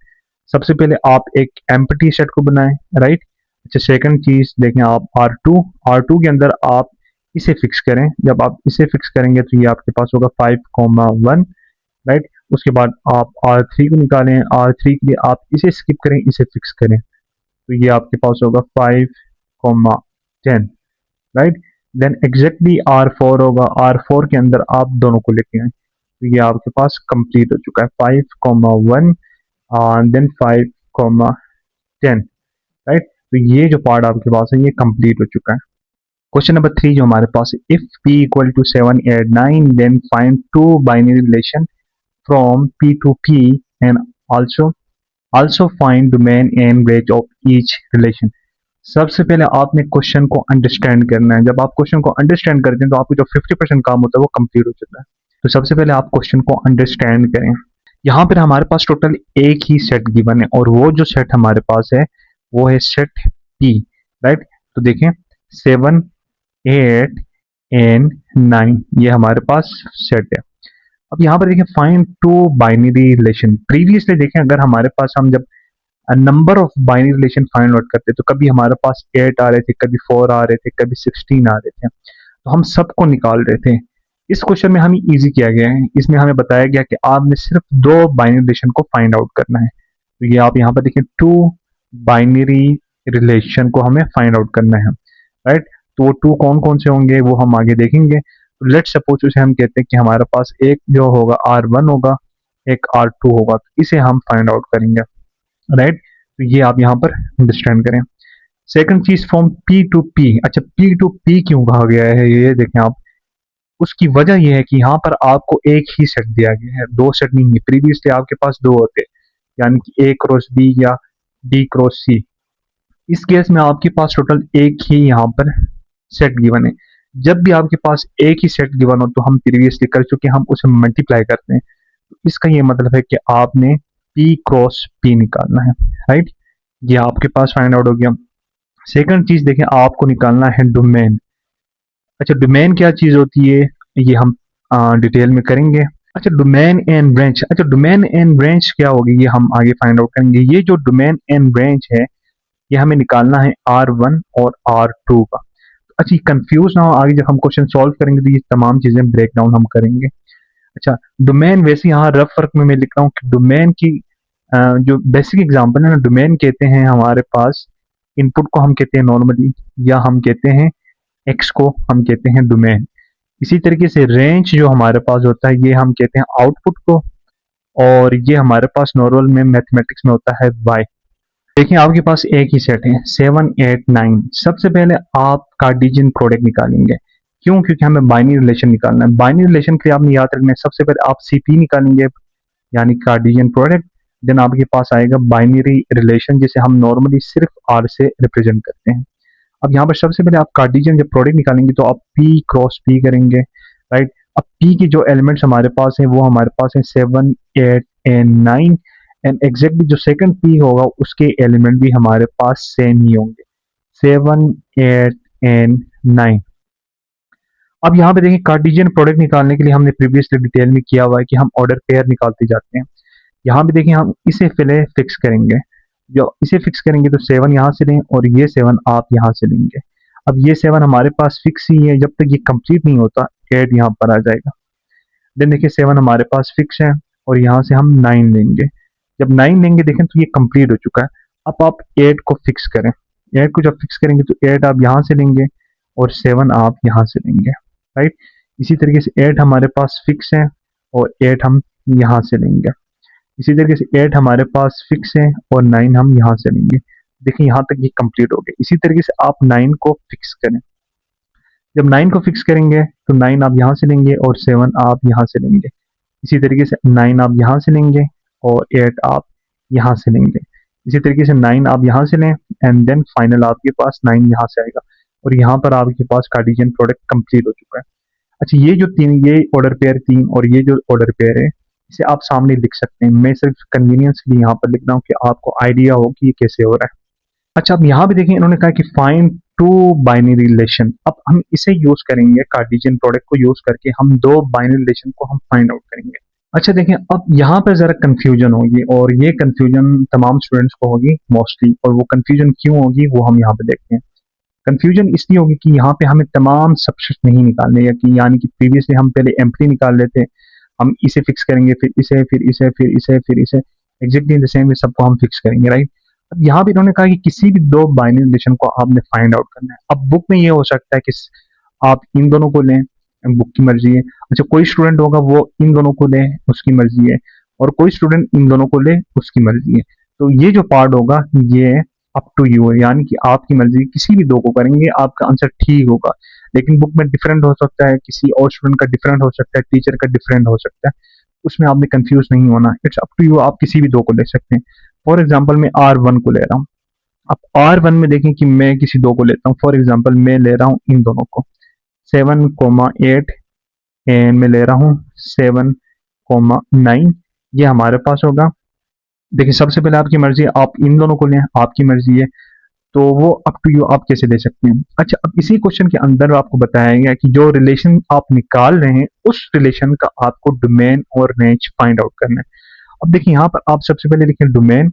सबसे पहले आप एक एम्प्टी सेट को बनाएं, राइट। अच्छा, सेकंड चीज देखें आप R2 के अंदर आप इसे फिक्स करें। जब आप इसे फिक्स करेंगे तो ये आपके पास होगा 5,1, राइट। उसके बाद आप R3 को निकालें। R3 के लिए आप इसे स्किप करें, इसे फिक्स करें, तो ये आपके पास होगा 5,10, राइट। देन एग्जैक्टली R4 होगा। R4 के अंदर आप दोनों को लेके आए, तो ये आपके पास कंप्लीट हो चुका है 5,1 देन 5,10, राइट। तो ये जो पार्ट आपके पास है ये कंप्लीट हो चुका है। क्वेश्चन नंबर 3 जो हमारे पास है, if p equal to 7, 8, 9 then find two binary relation from p to p and also find domain and range of each relation. सबसे पहले आपने क्वेश्चन को अंडरस्टैंड करना है। जब आप क्वेश्चन को अंडरस्टैंड करते हैं तो आपको जो 50% काम होता है वो कंप्लीट हो जाता है। तो सबसे पहले आप क्वेश्चन को अंडरस्टैंड करें। यहाँ पर हमारे पास टोटल एक ही सेट गिवन है और वो जो सेट हमारे पास है वो है सेट P, राइट। तो देखें 7, 8 एंड 9 ये हमारे पास सेट है। अब यहाँ पर देखें find two binary relation. Previously देखें अगर हमारे पास हम जब number of binary relation find out करते तो कभी हमारे पास 8 आ रहे थे, कभी 4 आ रहे थे, कभी 16 आ रहे थे, तो हम सबको निकाल रहे थे। इस क्वेश्चन में हमें इजी किया गया है। इसमें हमें बताया गया कि आपने सिर्फ 2 बाइनरी रिलेशन को फाइंड आउट करना है। तो ये आप यहाँ पर देखें 2 बाइनरी रिलेशन को हमें फाइंड आउट करना है, राइट। तो वो 2 कौन कौन से होंगे वो हम आगे देखेंगे। तो लेट्स सपोज उसे हम कहते हैं कि हमारे पास एक जो होगा R1 होगा, एक R2 होगा, तो इसे हम फाइंड आउट करेंगे, राइट। तो ये आप यहाँ पर अंडरस्टैंड करें। सेकंड चीज फ्रॉम P टू P। अच्छा, P टू P क्यों कहा गया है ये देखें आप। उसकी वजह यह है कि यहाँ पर आपको एक ही सेट दिया गया है, 2 सेट नहीं है। प्रीवियसली आपके पास 2 होते, यानी कि A क्रॉस B या D क्रॉस C। इस केस में आपके पास टोटल एक ही यहाँ पर सेट गिवन है। जब भी आपके पास एक ही सेट गिवन हो तो हम प्रीवियसली कर चुके, हम उसे मल्टीप्लाई करते हैं। तो इसका ये मतलब है कि आपने P क्रॉस P निकालना है, राइट। ये आपके पास फाइंड आउट हो गया। सेकंड चीज देखें, आपको निकालना है डोमेन। अच्छा, डोमेन क्या चीज होती है ये हम डिटेल में करेंगे। अच्छा, डोमेन एंड रेंज। अच्छा, डोमेन एंड रेंज क्या होगी ये हम आगे फाइंड आउट करेंगे। ये जो डोमेन एंड रेंज है ये हमें निकालना है R1 और R2 का। अच्छा, कंफ्यूज ना हो, आगे जब हम क्वेश्चन सॉल्व करेंगे तो ये तमाम चीजें ब्रेक डाउन हम करेंगे। अच्छा, डोमेन वैसे यहाँ रफ वर्क में मैं लिख रहा हूँ कि डोमेन की जो बेसिक एग्जांपल है ना, डोमेन कहते हैं हमारे पास इनपुट को हम कहते हैं नॉर्मली, या हम कहते हैं एक्स को हम कहते हैं डोमेन। इसी तरीके से रेंज जो हमारे पास होता है ये हम कहते हैं आउटपुट को, और ये हमारे पास नॉर्मल में मैथमेटिक्स में होता है वाई। देखिए आपके पास एक ही सेट है 7, 8, 9। सबसे पहले आप कार्टेशियन प्रोडक्ट निकालेंगे। क्यों? क्योंकि हमें बाइनरी रिलेशन निकालना है। बाइनरी रिलेशन के लिए आपने याद रखना है, सबसे पहले आप CP निकालेंगे यानी कार्टेशियन प्रोडक्ट। देन आपके पास आएगा बाइनरी रिलेशन जिसे हम नॉर्मली सिर्फ R से रिप्रेजेंट करते हैं। अब यहाँ पर सबसे पहले आप कार्टेशियन जब प्रोडक्ट निकालेंगे तो आप P क्रॉस P करेंगे, राइट। अब P के जो एलिमेंट्स हमारे पास हैं वो हमारे पास है 7, 8 एंड 9 एंड एग्जैक्टली जो सेकंड P होगा उसके एलिमेंट भी हमारे पास सेम ही होंगे, 7, 8 एंड 9। अब यहाँ पे देखिए कार्टेशियन प्रोडक्ट निकालने के लिए हमने प्रीवियसली डिटेल में किया हुआ है कि हम ऑर्डर पेयर निकालते जाते हैं। यहाँ पे देखिए हम इसे पहले फिक्स करेंगे। जो इसे फिक्स करेंगे तो 7 यहाँ से लें और ये 7 आप यहाँ से लेंगे। अब ये 7 हमारे पास फिक्स ही है, जब तक ये कंप्लीट नहीं होता 8 यहाँ पर आ जाएगा। देन देखिए 7 हमारे पास फिक्स है और यहाँ से हम 9 लेंगे। जब 9 लेंगे देखें तो ये कंप्लीट हो चुका है। अब आप 8 को फिक्स करें। 8 को जब फिक्स करेंगे तो 8 आप यहाँ से लेंगे और 7 आप यहाँ से लेंगे, राइट। इसी तरीके से 8 हमारे पास फिक्स है और 8 हम यहाँ से लेंगे। इसी तरीके से 8 हमारे पास फिक्स है और 9 हम यहाँ से लेंगे। देखिए यहाँ तक ये कंप्लीट हो गया। इसी तरीके से आप 9 को फिक्स करें। जब 9 को फिक्स करेंगे तो 9 आप यहाँ से लेंगे और 7 आप यहाँ से लेंगे। इसी तरीके से 9 आप यहाँ से लेंगे और 8 आप यहाँ से लेंगे। इसी तरीके से 9 आप यहाँ से लें एंड देन फाइनल आपके पास 9 यहाँ से आएगा और यहाँ पर आपके पास कार्टेशियन प्रोडक्ट कंप्लीट हो चुका है। अच्छा, ये जो तीन, ये ऑर्डर पेयर 3 और ये जो ऑर्डर पेयर है इसे आप सामने लिख सकते हैं। मैं सिर्फ कन्वीनियंस के लिए यहाँ पर लिख रहा हूँ कि आपको आइडिया हो कि ये कैसे हो रहा है। अच्छा, अब यहाँ पे देखिए इन्होंने कहा कि फाइंड टू बाइनरी रिलेशन। अब हम इसे यूज करेंगे, कार्टेशियन प्रोडक्ट को यूज करके हम दो बाइनरी रिलेशन को हम फाइंड आउट करेंगे। अच्छा देखिए, अब यहाँ पर जरा कंफ्यूजन होगी, और ये कंफ्यूजन तमाम स्टूडेंट्स को होगी मोस्टली, और वो कंफ्यूजन क्यों होगी वो हम यहाँ पे देखते हैं। कंफ्यूजन इसलिए होगी कि यहाँ पे हमें तमाम सबसेट नहीं निकालने, या कि यानी कि प्रीवियसली हम पहले एम्प्टी निकाल लेते, हम इसे फिक्स करेंगे, फिर इसे, फिर इसे, फिर इसे, फिर इसे, एग्जैक्टली द सेम वे सबको हम फिक्स करेंगे, राइट। अब यहाँ पे इन्होंने कहा कि किसी भी दो बाइनरी रिलेशन को आपने फाइंड आउट करना है। अब बुक में ये हो सकता है कि आप इन दोनों को लें, बुक की मर्जी है। अच्छा, कोई स्टूडेंट होगा वो इन दोनों को ले, उसकी मर्जी है, और कोई स्टूडेंट इन दोनों को ले, उसकी मर्जी है। तो ये जो पार्ट होगा ये अप टू यू है, यानी कि आपकी मर्जी, किसी भी दो को करेंगे आपका आंसर ठीक होगा। लेकिन बुक में डिफरेंट हो सकता है, किसी और स्टूडेंट का डिफरेंट हो सकता है, टीचर का डिफरेंट हो सकता है, उसमें आपने कंफ्यूज नहीं होना। इट्स अप टू यू, आप किसी भी दो को ले सकते हैं। फॉर एग्जाम्पल मैं R1 को ले रहा हूँ। अब R1 में देखें कि मैं किसी दो को लेता हूँ। फॉर एग्जाम्पल मैं ले रहा हूँ इन दोनों को 7,8, एंड मैं ले रहा हूँ 7,9। ये हमारे पास होगा। देखिए सबसे पहले आपकी मर्जी है, आप इन दोनों को लें, आपकी मर्जी है, तो वो अप टू यू, आप कैसे ले सकते हैं। अच्छा, अब इसी क्वेश्चन के अंदर आपको बताया गया कि जो रिलेशन आप निकाल रहे हैं उस रिलेशन का आपको डोमेन और रेंज फाइंड आउट करना है। अब देखिए यहाँ पर आप सबसे पहले लिखें डोमेन।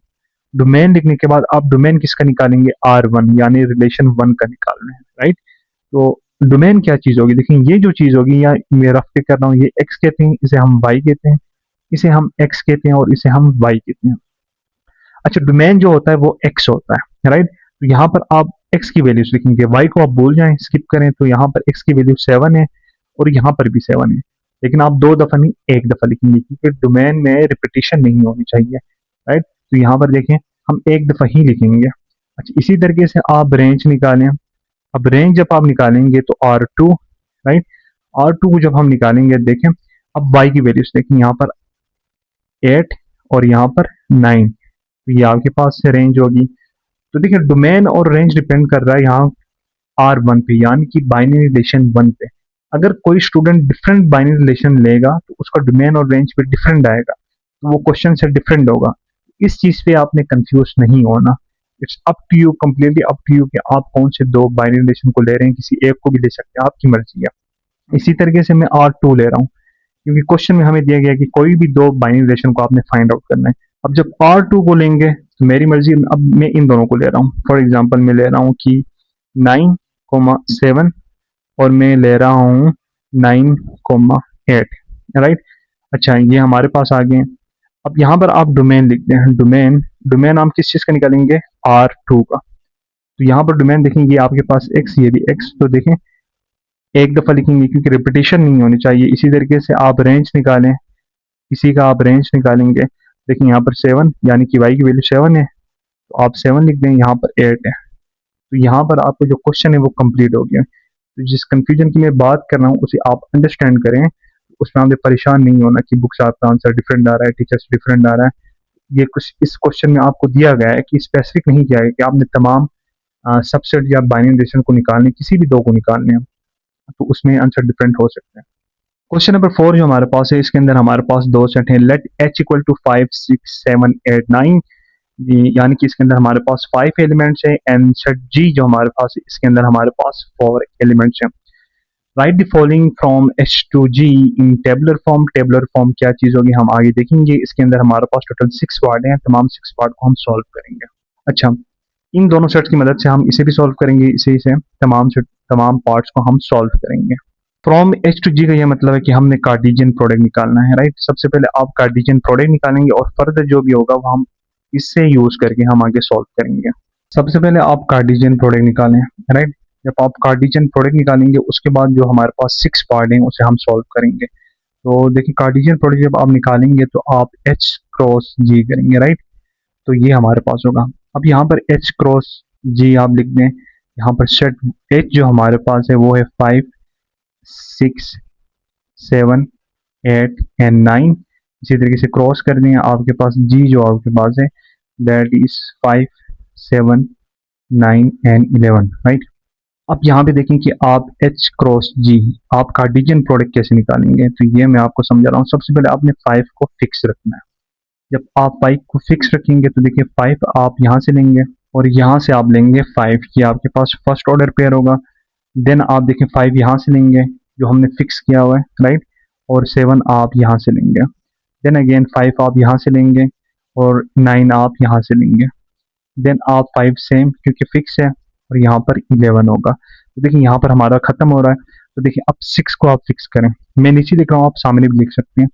डोमेन लिखने के बाद आप डोमेन किसका निकालेंगे, R1, यानी रिलेशन 1 का निकाल रहे हैं, राइट। तो डोमेन क्या चीज होगी, देखिए ये जो चीज होगी, या मैं रफ पे कर रहा हूँ, ये x कहते हैं, इसे हम y कहते हैं, इसे हम x कहते हैं, और इसे हम y कहते हैं। अच्छा, डोमेन जो होता है वो x होता है, राइट। तो यहाँ पर आप x की वैल्यूज लिखेंगे, y को आप भूल जाएं, स्किप करें, तो यहाँ पर x की वैल्यू 7 है, और यहाँ पर भी 7 है। लेकिन आप दो दफा नहीं, एक दफा लिखेंगे, क्योंकि डोमेन में रिपीटिशन नहीं होनी चाहिए, राइट। तो यहाँ पर देखें हम एक दफा ही लिखेंगे। अच्छा, इसी तरीके से आप रेंज निकालें। अब रेंज जब आप निकालेंगे तो R2, राइट। R2 को जब हम निकालेंगे, देखें अब y की वैल्यूज देखें, यहाँ पर 8 और यहाँ पर 9, तो ये आपके पास से रेंज होगी। तो देखिए डोमेन और रेंज डिपेंड कर रहा है यहाँ R1 पे, यानी कि बाइनरी रिलेशन 1 पे। अगर कोई स्टूडेंट डिफरेंट बाइनरी रिलेशन लेगा तो उसका डोमेन और रेंज पे डिफरेंट आएगा, तो वो क्वेश्चन से डिफरेंट होगा। इस चीज पे आपने कंफ्यूज नहीं होना। It's up to you, completely up to you कि आप कौन से दो बाइनरी रिलेशन को ले रहे हैं, किसी एक को भी ले सकते हैं, आपकी मर्जी है। इसी तरीके से मैं R2 ले रहा हूँ, क्योंकि क्वेश्चन में हमें दिया गया कि कोई भी दो बाइनरी रिलेशन को आपने फाइंड आउट करना है। अब जब R2 को लेंगे तो मेरी मर्जी, अब मैं इन दोनों को ले रहा हूँ। फॉर एग्जाम्पल मैं ले रहा हूँ कि 9,7, और मैं ले रहा हूँ 9,8, राइट। अच्छा, ये हमारे पास आ गए। अब यहाँ पर आप डोमेन लिखते हैं। डोमेन, डोमेन हम किस चीज़ का निकालेंगे, R2 का। तो यहाँ पर डोमेन देखेंगे आपके पास x, ये भी x, तो देखें एक दफ़ा लिखेंगे क्योंकि रिपीटिशन नहीं होनी चाहिए। इसी तरीके से आप रेंज निकालें, इसी का आप रेंज निकालेंगे। देखिए यहाँ पर 7, यानी कि y की वैल्यू 7 है, तो आप 7 लिख दें, यहाँ पर 8 है। तो यहाँ पर आपको जो क्वेश्चन है वो कंप्लीट हो गया। तो जिस कंफ्यूजन की मैं बात कर रहा हूँ उसे आप अंडरस्टैंड करें, उसमें आपने परेशान नहीं होना कि बुक्स आपका आंसर डिफरेंट आ रहा है, टीचर्स डिफरेंट आ रहा है। ये कुछ इस क्वेश्चन में आपको दिया गया है कि स्पेसिफिक नहीं किया गया कि आपने तमाम सबसेट या बाइनरी रिलेशन को निकालने, किसी भी दो को निकालने हैं, तो उसमें आंसर डिफरेंट हो सकते हैं। क्वेश्चन नंबर 4 जो हमारे पास है, इसके अंदर हमारे पास दो सेट हैं। लेट h इक्वल टू 5, 6, 7, 8, 9, यानी कि इसके अंदर हमारे पास 5 एलिमेंट्स हैं, एंड सेट G जो हमारे पास है इसके अंदर हमारे पास 4 एलिमेंट्स हैं। Right the following from H to G in tabular form. Tabular form क्या चीज होगी हम आगे देखेंगे। इसके अंदर हमारे पास टोटल 6 पार्ट हैं, तमाम 6 पार्ट को हम सॉल्व करेंगे। अच्छा, इन दोनों सेट्स की मदद से हम इसे भी सॉल्व करेंगे, इसे से तमाम पार्ट्स को हम सॉल्व करेंगे। फ्रॉम H to G का यह मतलब है कि हमने कार्टेशियन प्रोडक्ट निकालना है, राइट। सबसे पहले आप कार्टेशियन प्रोडक्ट निकालेंगे और फर्दर जो भी होगा वो हम इससे यूज करके हम आगे सॉल्व करेंगे। सबसे पहले आप कार्टेशियन प्रोडक्ट निकालें, राइट। जब आप कार्टेशियन प्रोडक्ट निकालेंगे उसके बाद जो हमारे पास 6 पार्ट हैं उसे हम सॉल्व करेंगे। तो देखिए कार्टेशियन प्रोडक्ट जब आप निकालेंगे तो आप H क्रॉस G करेंगे, राइट। तो ये हमारे पास होगा। अब यहाँ पर H क्रॉस G आप लिख दें। यहाँ पर सेट H जो हमारे पास है वो है 5, 6, 7, 8 एंड 9। इसी तरीके से क्रॉस कर दें, आपके पास G जो आपके पास है दैट इज 5, 7, 9 एंड 11, राइट। अब यहाँ पे देखें कि आप H क्रॉस G आप कार्टेशियन प्रोडक्ट कैसे निकालेंगे, तो ये मैं आपको समझा रहा हूँ। सबसे पहले आपने 5 को फिक्स रखना है। जब आप 5 को फिक्स रखेंगे तो देखिए 5 आप यहाँ से लेंगे और यहाँ से आप लेंगे 5, ये आपके पास फर्स्ट ऑर्डर पेयर होगा। देन आप देखें 5 यहाँ से लेंगे जो हमने फिक्स किया हुआ है, राइट, और 7 आप यहाँ से लेंगे। देन अगेन 5 आप यहाँ से लेंगे और 9 आप यहाँ से लेंगे। देन आप 5 सेम क्योंकि फिक्स है और यहाँ पर 11 होगा। तो देखिए यहाँ पर हमारा खत्म हो रहा है। तो देखिए अब 6 को आप फिक्स करें, मैं नीचे लिख रहा हूँ, आप सामने भी लिख सकते हैं।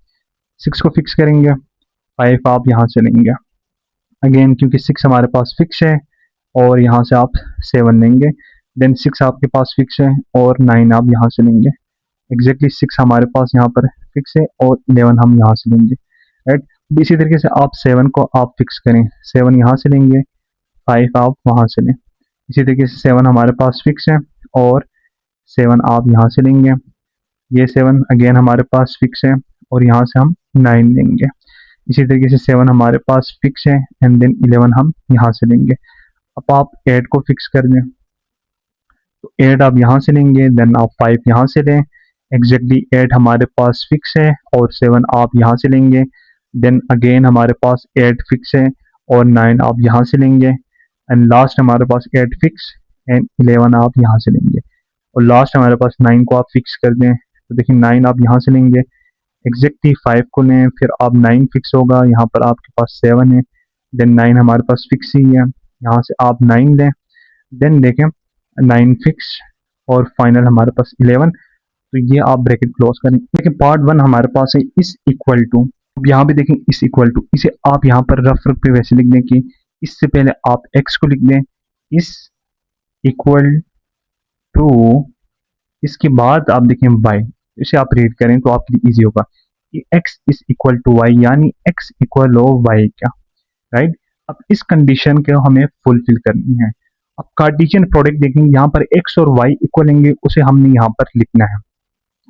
6 को फिक्स करेंगे, 5 आप यहाँ से लेंगे अगेन क्योंकि 6 हमारे पास फिक्स है और यहाँ से आप 7 लेंगे। देन 6 आपके पास फिक्स है और 9 आप यहाँ से लेंगे। एग्जैक्टली 6 हमारे पास यहाँ पर फिक्स है और 11 हम यहाँ से लेंगे, राइट। इसी तरीके से आप 7 को आप फिक्स करें, 7 यहाँ से लेंगे, 5 आप वहाँ से लें। इसी तरीके से 7 हमारे पास फिक्स है और 7 आप यहाँ से लेंगे। ये 7 अगेन हमारे पास फिक्स है और यहाँ से हम 9 लेंगे। इसी तरीके से 7 हमारे पास फिक्स है एंड देन 11 हम यहाँ से लेंगे। अब आप 8 को फिक्स कर दें, तो 8 आप यहाँ से लेंगे, देन आप 5 यहाँ से लें। एग्जैक्टली 8 हमारे पास फिक्स है और 7 आप यहाँ से लेंगे। देन अगेन हमारे पास 8 फिक्स है और 9 आप यहाँ से लेंगे एंड लास्ट हमारे पास 8 फिक्स एंड 11 आप यहाँ से लेंगे और लास्ट हमारे पास 9 को आप फिक्स कर दें। तो देखिए 9 आप यहाँ से लेंगे, एग्जैक्टली 5 को लें, फिर आप 9 फिक्स होगा, यहाँ पर आपके पास 7 है, देन 9 हमारे पास फिक्स ही है, यहाँ से आप 9 लें, देन देखें 9 फिक्स और फाइनल हमारे पास 11। तो ये आप ब्रैकेट क्लोज करें। देखिए पार्ट 1 हमारे पास है इस इक्वल टू। अब यहाँ पे देखें इस इक्वल टू, इसे आप यहाँ पर रफ रफ पे वैसे लिख दें कि इससे पहले आप x को लिख दें इस इक्वल टू, इसके बाद आप देखें y, इसे आप रीड करें तो आपके लिए इजी होगा कि x is equal to y, यानी x इक्वल हो y क्या, राइट। अब इस कंडीशन को हमें फुलफिल करनी है। अब कार्टेशियन प्रोडक्ट देखेंगे, यहाँ पर x और y इक्वल लेंगे, उसे हमने यहाँ पर लिखना है।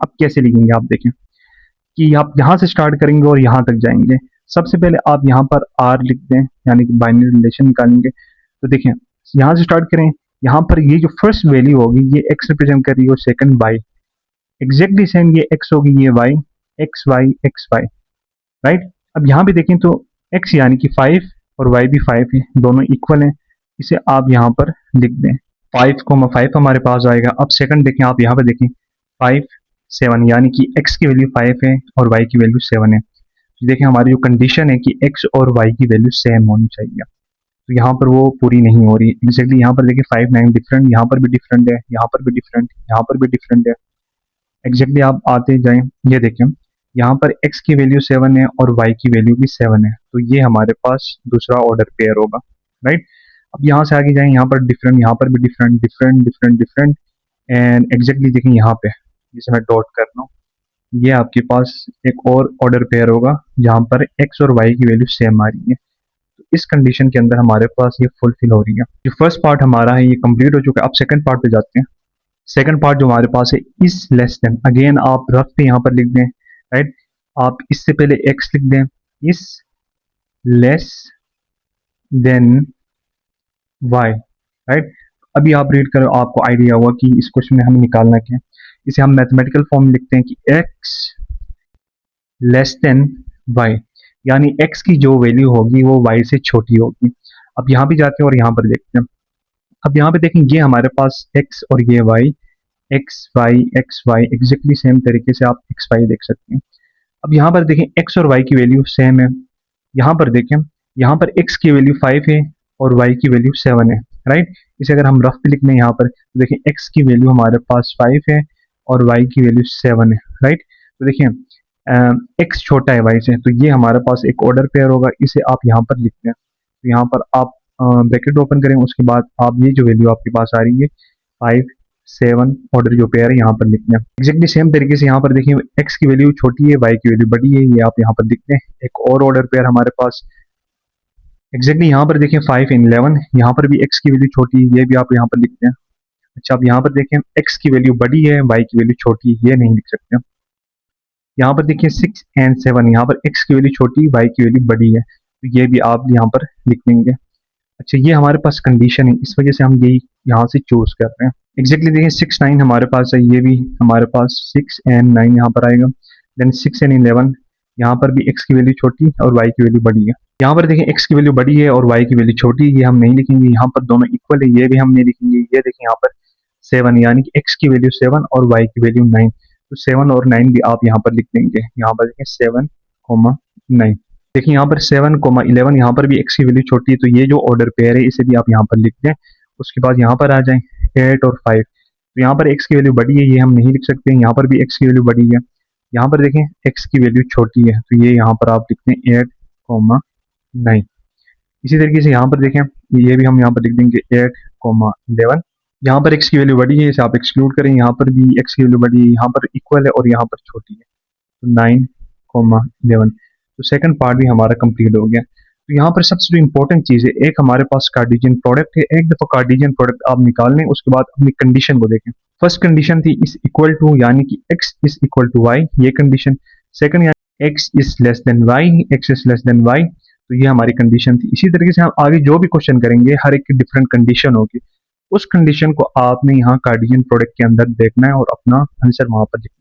अब कैसे लिखेंगे आप देखें कि आप यहाँ से स्टार्ट करेंगे और यहाँ तक जाएंगे। सबसे पहले आप यहाँ पर r लिख दें, यानी कि बाइनरी रिलेशन निकालेंगे। तो देखें यहाँ से स्टार्ट करें, यहाँ पर ये जो फर्स्ट वैल्यू होगी ये x रिप्रेजेंट कर रही है और सेकंड y, एग्जैक्टली सेम ये x होगी, ये y, x y, राइट। अब यहाँ पे देखें तो x यानी कि 5 और y भी 5 है, दोनों इक्वल हैं, इसे आप यहाँ पर लिख दें। 5 हमारे पास आएगा। अब सेकंड देखें, आप यहाँ पे देखें 5 7, यानी कि x की वैल्यू 5 है और y की वैल्यू 7 है। तो देखें हमारी जो कंडीशन है कि x और y की वैल्यू सेम होनी चाहिए, तो यहाँ पर वो पूरी नहीं हो रही। एग्जैक्टली यहाँ पर देखिए 5 9 डिफरेंट, यहाँ पर भी डिफरेंट है, यहाँ पर भी डिफरेंट, यहाँ पर भी डिफरेंट है। एग्जैक्टली आप आते जाएं, ये देखें यहाँ पर x की वैल्यू 7 है और y की वैल्यू भी 7 है, तो ये हमारे पास दूसरा ऑर्डर पेयर होगा, राइट। अब यहाँ से आगे जाएं, यहाँ पर डिफरेंट, यहाँ पर भी different different different different and exactly देखें यहाँ पे जिसे मैं डॉट कर रहा हूँ, ये आपके पास एक और ऑर्डर पेयर होगा जहाँ पर x और y की वैल्यू सेम आ रही है। तो इस कंडीशन के अंदर हमारे पास ये फुलफिल हो रही है। जो फर्स्ट पार्ट हमारा है ये कंप्लीट हो चुका है। अब सेकंड पार्ट पे जाते हैं। सेकंड पार्ट जो हमारे पास है इज लेस देन, अगेन आप रफ पे यहाँ पर लिख दें, राइट। आप इससे पहले x लिख दें, is less than y, right. अभी आप रीड करो, आपको आइडिया होगा कि इस क्वेश्चन में हमें निकालना क्या है। इसे हम मैथमेटिकल फॉर्म में लिखते हैं कि x लेस देन y, यानी x की जो वैल्यू होगी वो y से छोटी होगी। अब यहाँ भी जाते हैं और यहाँ पर देखते हैं। अब यहाँ पे देखें ये हमारे पास x और ये y, x y exactly same तरीके से आप x y देख सकते हैं। अब यहाँ पर देखें x और y की वैल्यू सेम है। यहाँ पर देखें, यहाँ पर x की वैल्यू 5 है और y की वैल्यू 7 है, राइट। इसे अगर हम रफ पे लिख लें यहाँ पर, तो देखें x की वैल्यू हमारे पास 5 है और y की वैल्यू 7 है, राइट। तो देखें x छोटा है y से, तो ये हमारे पास एक ऑर्डर पेयर होगा, इसे आप यहाँ पर लिखते हैं। तो यहाँ पर आप ब्रैकेट ओपन करें, उसके बाद आप ये जो वैल्यू आपके पास आ रही है 5 7 ऑर्डर जो पेयर है यहाँ पर लिखते हैं। एग्जैक्टली सेम तरीके से यहाँ पर देखिए x की वैल्यू छोटी है, y की वैल्यू बड़ी है, ये आप यहाँ पर लिखते हैं। एक और ऑर्डर पेयर हमारे पास एग्जैक्टली यहाँ पर देखें 5 एंड 11, यहाँ पर भी x की वैल्यू छोटी है, ये भी आप यहाँ पर लिखते हैं। अच्छा अब यहाँ पर देखें x की वैल्यू बड़ी है, y की वैल्यू छोटी है, ये नहीं लिख सकते। यहाँ पर देखिए 6 एंड 7, यहाँ पर x की वैल्यू छोटी, y की वैल्यू बड़ी है, तो ये भी आप यहाँ पर लिख लेंगे। अच्छा ये हमारे पास कंडीशन है, इस वजह से हम यही यहाँ से चूज कर रहे हैं। एग्जैक्टली देखिए 6 9 हमारे पास है, ये भी हमारे पास 6 एंड 9 यहाँ पर आएगा। देन 6 एंड 11, यहाँ पर भी x की वैल्यू छोटी और y की वैल्यू बड़ी है। यहाँ पर देखें x की वैल्यू बड़ी है और y की वैल्यू छोटी है, ये हम नहीं लिखेंगे। यहाँ पर दोनों इक्वल है, ये भी हम नहीं लिखेंगे। ये देखें यहाँ पर 7 यानी कि x की वैल्यू 7 और y की वैल्यू 9, तो 7 और 9 भी आप यहाँ पर लिख देंगे। यहाँ पर देखें 7 9, देखिए यहाँ पर 7 11, यहाँ पर भी x की वैल्यू छोटी है, तो ये जो ऑर्डर पेयर है इसे भी आप यहाँ पर लिख दें। उसके बाद यहाँ पर आ जाएं 8 और 5, तो यहाँ पर x की वैल्यू बड़ी है, ये हम नहीं लिख सकते। यहाँ पर भी x की वैल्यू बड़ी है, यहाँ पर देखें x की वैल्यू छोटी है, तो ये यहाँ पर आप लिखते हैं 8 9। इसी तरीके से यहाँ पर देखें, ये भी हम यहाँ पर लिख देंगे 8 11। यहाँ पर x की वैल्यू बड़ी है, इसे आप एक्सक्लूड करें। यहाँ पर भी x की वैल्यू बड़ी है, यहाँ पर इक्वल है और यहाँ पर छोटी है, तो 9 11। तो सेकंड पार्ट भी हमारा कंप्लीट हो गया। तो यहाँ पर सबसे जो इंपॉर्टेंट चीज़ है, एक हमारे पास कार्टेशियन प्रोडक्ट है। एक दफ़ा कार्टेशियन प्रोडक्ट आप निकाल लें, उसके बाद अपनी कंडीशन को देखें। फर्स्ट कंडीशन थी इज इक्वल टू, यानी कि x is equal to y, ये कंडीशन। सेकंड यानी x is less than y, x is less than y, तो ये हमारी कंडीशन थी। इसी तरीके से हम आगे जो भी क्वेश्चन करेंगे हर एक की डिफरेंट कंडीशन होगी, उस कंडीशन को आपने यहाँ कार्टेशियन प्रोडक्ट के अंदर देखना है और अपना आंसर वहां पर लिखना है।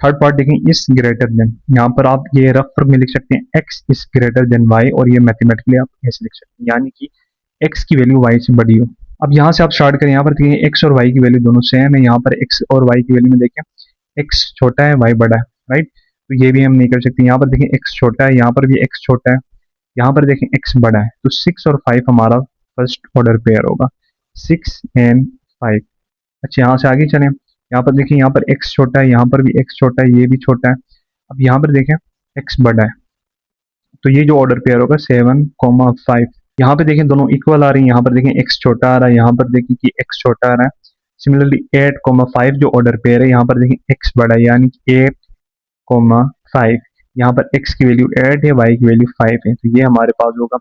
थर्ड पार्ट देखें, इज ग्रेटर देन, यहाँ पर आप ये रफ फॉर्म में लिख सकते हैं x is greater than y, और ये मैथमेटिकली आप ऐसे लिख सकते हैं, यानी कि x की वैल्यू y से बड़ी हो। अब यहाँ से आप स्टार्ट करें, यहाँ पर देखिए x और y की वैल्यू दोनों सेम है। यहाँ पर x और y की वैल्यू में देखें x छोटा है y बड़ा है, राइट, तो ये भी हम नहीं कर सकते। यहाँ पर देखें x छोटा है, यहाँ पर भी x छोटा है, यहाँ पर देखें x बड़ा है, तो 6 और 5 हमारा फर्स्ट ऑर्डर पेयर होगा, 6 एंड 5। अच्छा, यहाँ से आगे चलें, यहाँ पर देखिए यहाँ पर x छोटा है, यहाँ पर भी x छोटा है, ये भी छोटा है। अब यहाँ पर देखें x बड़ा है, तो ये जो ऑर्डर पेयर होगा 7 5। यहाँ पे देखें दोनों इक्वल आ रही है, यहाँ पर देखें x छोटा आ रहा है, यहाँ पर देखें कि x छोटा आ रहा है। सिमिलरली 8 5 जो ऑर्डर पेयर है, यहाँ पर देखें x बड़ा है, यानी कि 8 5, यहाँ पर x की वैल्यू 8 है, y की वैल्यू 5 है, तो ये हमारे पास होगा।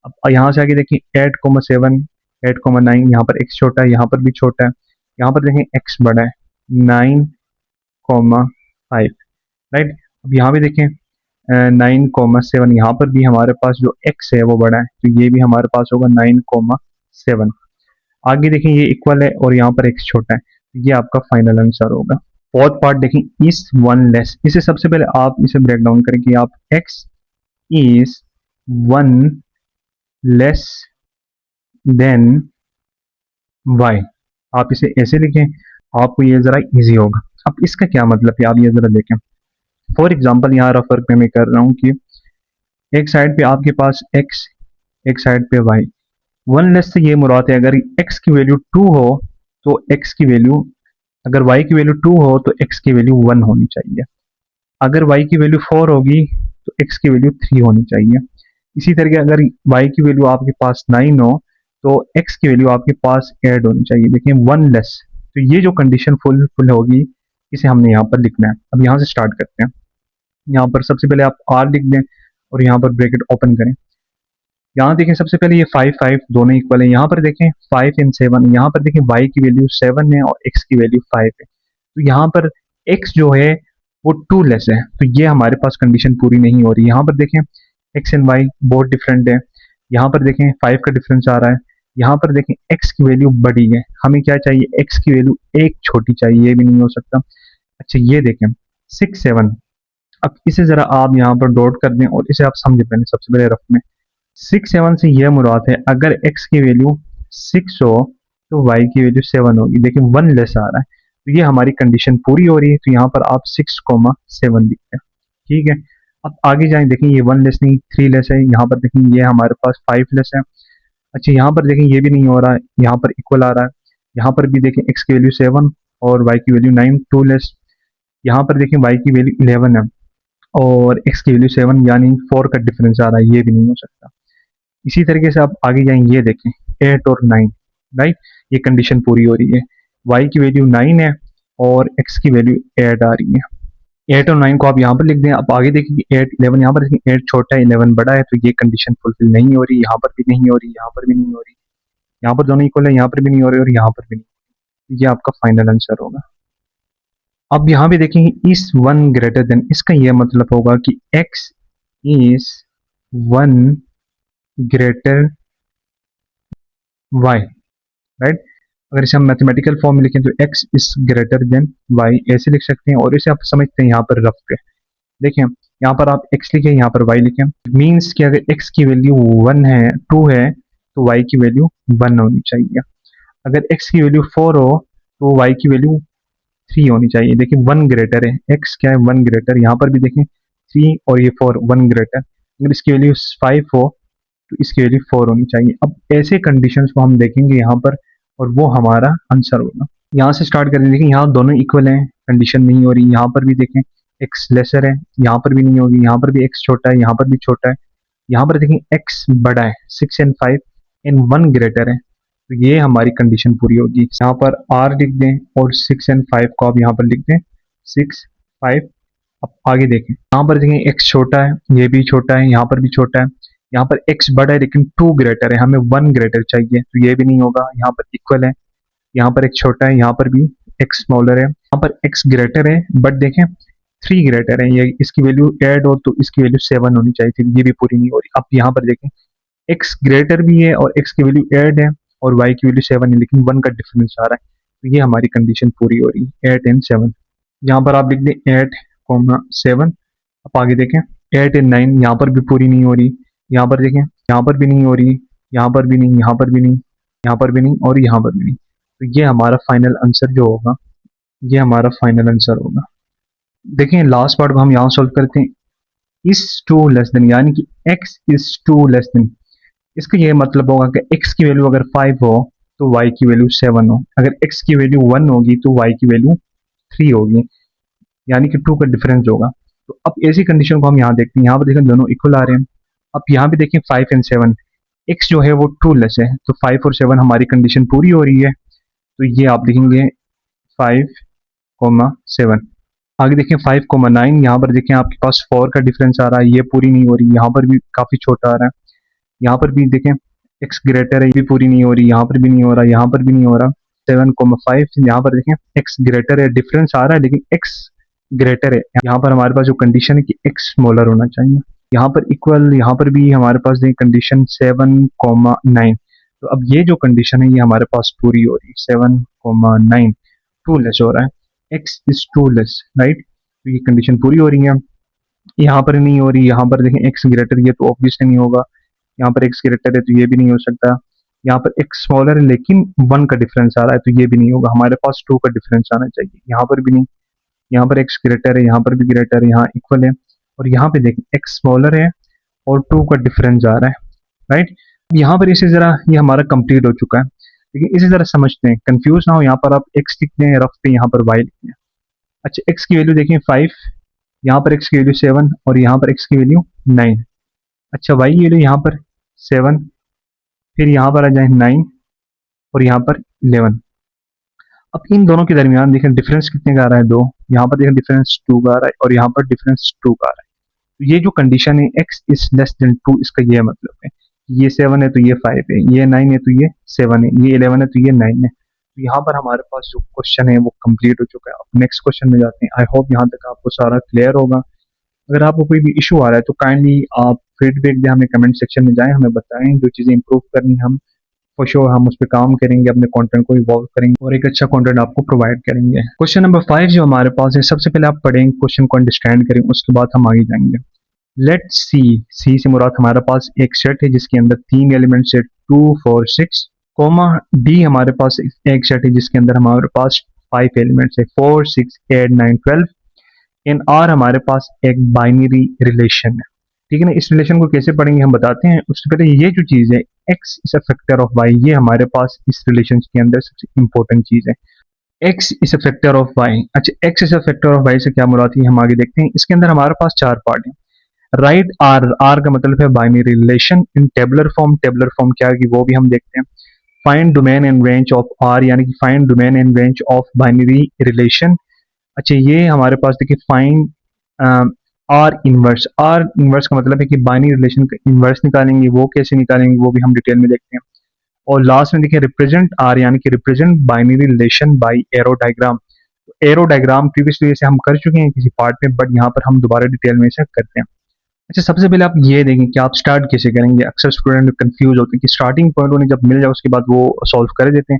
अब यहाँ से आगे देखें 8 7 8 9, यहाँ पर x छोटा है, यहाँ पर भी छोटा है, यहाँ पर देखें x बड़ा है 9 5, राइट। अब यहाँ भी देखें 9 7, यहाँ पर भी हमारे पास जो x है वो बड़ा है, तो ये भी हमारे पास होगा 9 7। आगे देखें ये इक्वल है और यहाँ पर x छोटा है, तो ये आपका फाइनल आंसर होगा। फोर्थ पार्ट देखें, इज 1 लेस, इसे सबसे पहले आप इसे ब्रेक डाउन करें कि आप x is 1 less than y, आप इसे ऐसे लिखें, आपको ये जरा इजी होगा। अब इसका क्या मतलब है, आप ये जरा देखें। फॉर एग्जांपल यहाँ रफर पे मैं कर रहा हूँ कि एक साइड पे आपके पास x, एक साइड पे y। 1 लेस से ये मुराद है अगर x की वैल्यू 2 हो तो x की वैल्यू, अगर y की वैल्यू 2 हो तो x की वैल्यू 1 होनी चाहिए। अगर y की वैल्यू 4 होगी तो x की वैल्यू 3 होनी चाहिए। इसी तरीके अगर y की वैल्यू आपके पास 9 हो तो x की वैल्यू आपके पास 8 होनी चाहिए। देखिए 1 लेस, तो ये जो कंडीशन फुल होगी इसे हमने यहाँ पर लिखना है। अब यहाँ से स्टार्ट करते हैं। यहाँ पर सबसे पहले आप r लिख दें और यहाँ पर ब्रैकेट ओपन करें। यहाँ देखें सबसे पहले ये 5 5 दोनों इक्वल है। यहाँ पर देखें 5 एंड 7, यहाँ पर देखें y की वैल्यू 7 है और x की वैल्यू 5 है, तो यहाँ पर x जो है वो 2 लेस है, तो ये हमारे पास कंडीशन पूरी नहीं हो रही। यहाँ पर देखें x एंड y बहुत डिफरेंट है, यहाँ पर देखें 5 का डिफरेंस आ रहा है, यहाँ पर देखें x की वैल्यू बड़ी है, हमें क्या चाहिए, x की वैल्यू एक छोटी चाहिए, ये भी नहीं हो सकता। अच्छा ये देखें 6 7, अब इसे जरा आप यहाँ पर डॉट कर दें और इसे आप समझे पहले सबसे पहले रफ में। 6 7 से यह मुराद है अगर x की वैल्यू 6 हो तो y की वैल्यू 7 होगी। देखिए 1 लेस आ रहा है, तो ये हमारी कंडीशन पूरी हो रही है, तो यहाँ पर आप 6 7 लिखते हैं, ठीक है। अब आगे जाएं, देखें ये 1 लेस नहीं 3 लेस है, यहाँ पर देखें ये हमारे पास 5 लेस है। अच्छा यहाँ पर देखें ये भी नहीं हो रहा है, यहाँ पर इक्वल आ रहा है, यहाँ पर भी देखें x की वैल्यू 7 और y की वैल्यू 9, 2 लेस। यहाँ पर देखें y की वैल्यू 11 है और x की वैल्यू 7 यानी 4 का डिफरेंस आ रहा है, ये भी नहीं हो सकता। इसी तरीके से आप आगे जाएंगे, ये देखें 8 और 9, राइट, ये कंडीशन पूरी हो रही है। y की वैल्यू 9 है और x की वैल्यू 8 आ रही है। 8 और 9 को आप यहाँ पर लिख दें। अब आगे देखिए 8 11, यहाँ पर देखें 8 छोटा है 11 बड़ा है, तो ये कंडीशन फुलफिल नहीं हो रही, यहाँ पर भी नहीं हो रही, यहाँ पर भी नहीं हो रही, यहाँ पर दोनों इक्वल है, यहाँ पर भी नहीं हो रही और यहाँ पर भी नहीं हो रही। ये आपका फाइनल आंसर होगा। अब यहाँ पे देखें इज 1 ग्रेटर देन, इसका यह मतलब होगा कि x is 1 greater y, right. अगर इसे हम मैथमेटिकल फॉर्म में लिखें तो x is greater than y, ऐसे लिख सकते हैं। और इसे आप समझते हैं यहाँ पर रफ पे, देखें यहाँ पर आप x लिखें, यहाँ पर y लिखें, मीन्स कि अगर x की वैल्यू 1 है, 2 है, तो y की वैल्यू 1 होनी चाहिए। अगर x की वैल्यू 4 हो तो y की वैल्यू 3 होनी चाहिए। देखिए 1 ग्रेटर है, x क्या है 1 ग्रेटर, यहाँ पर भी देखें 3 और ये 4 1 ग्रेटर। अगर इसकी वैल्यू 5 हो तो इसकी वैल्यू 4 होनी चाहिए। अब ऐसे कंडीशंस को हम देखेंगे यहाँ पर और वो हमारा आंसर होगा। यहाँ से स्टार्ट करें, देखिए यहाँ दोनों इक्वल हैं, कंडीशन नहीं हो रही। यहाँ पर भी देखें x लेसर है, यहाँ पर भी नहीं होगी, यहाँ पर भी x छोटा है, यहाँ पर भी छोटा है। यहाँ पर देखें x बड़ा है, 6 and 5 and 1 ग्रेटर है, तो ये हमारी कंडीशन पूरी होगी। यहाँ पर r लिख दें और 6 and 5 को आप यहाँ पर लिख दें 6 5। अब आगे देखें, यहाँ पर देखें x छोटा है, ये भी छोटा है, यहाँ पर भी छोटा है। यहाँ पर x बड़ा है लेकिन 2 ग्रेटर है, हमें 1 ग्रेटर चाहिए, तो ये भी नहीं होगा। यहाँ पर इक्वल है, यहाँ पर x छोटा है, यहाँ पर भी x स्मॉलर है। यहाँ पर x ग्रेटर है बट देखें 3 ग्रेटर है, ये इसकी वैल्यू ऐड हो तो इसकी वैल्यू 7 होनी चाहिए थी, ये भी पूरी नहीं हो रही। अब यहाँ पर देखें x ग्रेटर भी है और x की वैल्यू ऐड है और y की वैल्यू 7 है, लेकिन 1 का डिफरेंस आ रहा है, तो ये हमारी कंडीशन पूरी हो रही है 8 and 7। यहाँ पर आप लिख दें 8, 7। अब आगे देखें 8 and 9, यहाँ पर भी पूरी नहीं हो रही। यहाँ पर देखें, यहाँ पर भी नहीं हो रही, यहाँ पर भी नहीं, यहाँ पर भी नहीं, यहाँ पर भी नहीं और यहाँ पर भी नहीं। तो ये हमारा फाइनल आंसर जो होगा, ये हमारा फाइनल आंसर होगा। देखें लास्ट पार्ट को हम यहाँ सॉल्व करते हैं, इज टू लेस देन, यानी कि x is too less than. इसका ये मतलब होगा कि x की वैल्यू अगर 5 हो तो y की वैल्यू 7 हो, अगर x की वैल्यू 1 होगी तो y की वैल्यू 3 होगी, यानी कि 2 का डिफरेंस होगा। तो अब ऐसी कंडीशन को हम यहाँ देखते हैं, यहाँ पर देखें दोनों इक्वल आ रहे हैं। अब यहाँ पे देखें 5 and 7, x जो है वो 2 लेस है, तो 5 और 7 हमारी कंडीशन पूरी हो रही है, तो ये आप लिखेंगे 5, 7। आगे देखें 5, 9, यहाँ पर देखें आपके पास 4 का डिफरेंस आ रहा है, ये पूरी नहीं हो रही। यहाँ पर भी काफ़ी छोटा आ रहा है, यहाँ पर भी देखें x ग्रेटर है, ये भी पूरी नहीं हो रही, यहाँ पर भी नहीं हो रहा, यहाँ पर भी नहीं हो रहा। 7, 5, यहाँ पर देखें x ग्रेटर है, डिफरेंस आ रहा है लेकिन x ग्रेटर है। यहाँ पर हमारे पास जो कंडीशन है कि x स्मॉलर होना चाहिए। यहाँ पर इक्वल, यहाँ पर भी हमारे पास देखें कंडीशन 7, 9। तो अब ये जो कंडीशन है ये हमारे पास पूरी हो रही है, 7, 9 टू लेस हो रहा है, x is too less, right. तो ये कंडीशन पूरी हो रही है। यहाँ पर नहीं हो रही, यहाँ पर देखें x ग्रेटर, ये तो ऑब्वियसली नहीं होगा। यहाँ पर x ग्रेटर है तो ये भी नहीं हो सकता। यहाँ पर x स्मॉलर है लेकिन 1 का डिफरेंस आ रहा है, तो ये भी नहीं होगा। हमारे पास 2 का डिफरेंस आना चाहिए, यहाँ पर भी नहीं। यहाँ पर x ग्रेटर है, यहाँ पर भी ग्रेटर है, यहाँ इक्वल है। और यहाँ पे देखें x स्मॉलर है और 2 का डिफरेंस आ रहा है, राइट। यहाँ पर इसे जरा, ये हमारा कंप्लीट हो चुका है, लेकिन इसे जरा समझते हैं, कंफ्यूज ना हो। यहाँ पर आप x लिखते हैं रफ पे, यहाँ पर y लिखते हैं। अच्छा x की वैल्यू देखें 5, यहाँ पर x की वैल्यू 7 और यहाँ पर x की वैल्यू 9। अच्छा y की वैल्यू यहाँ पर 7, फिर यहाँ पर आ जाए 9 और यहाँ पर 11। अब इन दोनों के दरमियान देखें डिफरेंस कितने का आ रहा है, 2। यहाँ पर देखें डिफरेंस 2 का आ रहा है और यहाँ पर डिफरेंस 2 का आ रहा है। तो ये जो कंडीशन है x इज लेस देन 2, इसका ये मतलब है ये 7 है तो ये 5 है, ये 9 है तो ये 7 है, ये 11 है तो ये 9 है। तो यहाँ पर हमारे पास जो क्वेश्चन है वो कंप्लीट हो चुका है। अब नेक्स्ट क्वेश्चन में जाते हैं। आई होप यहाँ तक आपको सारा क्लियर होगा। अगर आपको कोई भी इशू आ रहा है तो काइंडली आप फीडबैक दें, हमें कमेंट सेक्शन में जाएं, हमें बताएं जो चीज़ें इंप्रूव करनी, हम फॉर श्योर हम उस पर काम करेंगे, अपने कंटेंट को इवॉल्व करेंगे और एक अच्छा कंटेंट आपको प्रोवाइड करेंगे। क्वेश्चन नंबर 5 जो हमारे पास है, सबसे पहले आप पढ़ें, क्वेश्चन को अंडरस्टैंड करें, उसके बाद हम आगे जाएंगे। लेट सी से मुराद हमारे पास एक सेट है जिसके अंदर 3 एलिमेंट्स है, 2, 4, 6, कोमा डी हमारे पास एक सेट है जिसके अंदर हमारे पास 5 एलिमेंट्स है, 4, 6, 8, 9, 12। इन आर हमारे पास एक बाइनरी रिलेशन है, ठीक है ना। इस रिलेशन को कैसे पढ़ेंगे हम बताते हैं। उससे पहले ये जो चीज़ है x is a factor of y, ये हमारे पास इस रिलेशन के अंदर सबसे इंपॉर्टेंट चीज़ है, x is a factor of y। अच्छा x is a factor of y से क्या मुराद है हम आगे देखते हैं। इसके अंदर हमारे पास 4 पार्ट हैं। राइट आर का मतलब है binary relation in tabular form. Tabular form क्या है वो भी हम देखते हैं। Find domain and range of R, यानी कि find domain and range of binary relation. अच्छा ये हमारे पास देखिए find R inverse. R inverse का मतलब है कि बाइनरी रिलेशन का इनवर्स निकालेंगे, वो कैसे निकालेंगे वो भी हम डिटेल में देखते हैं। और लास्ट में देखिए रिप्रेजेंट आर, यानी कि represent binary relation bye arrow diagram. Arrow diagram previously इसे हम कर चुके हैं किसी पार्ट में, बट यहाँ पर हम दोबारा डिटेल में इसे करते हैं। अच्छा सबसे पहले आप ये देखें कि आप स्टार्ट कैसे करेंगे। अक्सर स्टूडेंट कंफ्यूज होते हैं कि स्टार्टिंग पॉइंट उन्हें जब मिल जाए उसके बाद वो सॉल्व कर देते हैं,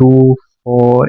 2 4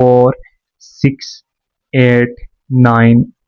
4 6 8 9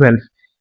12،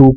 2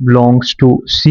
belongs to C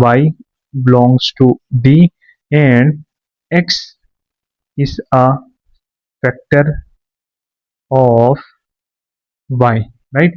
y belongs to D and x is a factor of y, right.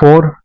4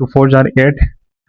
2 4 8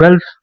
12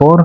4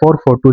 4 4 2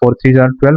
4 3 12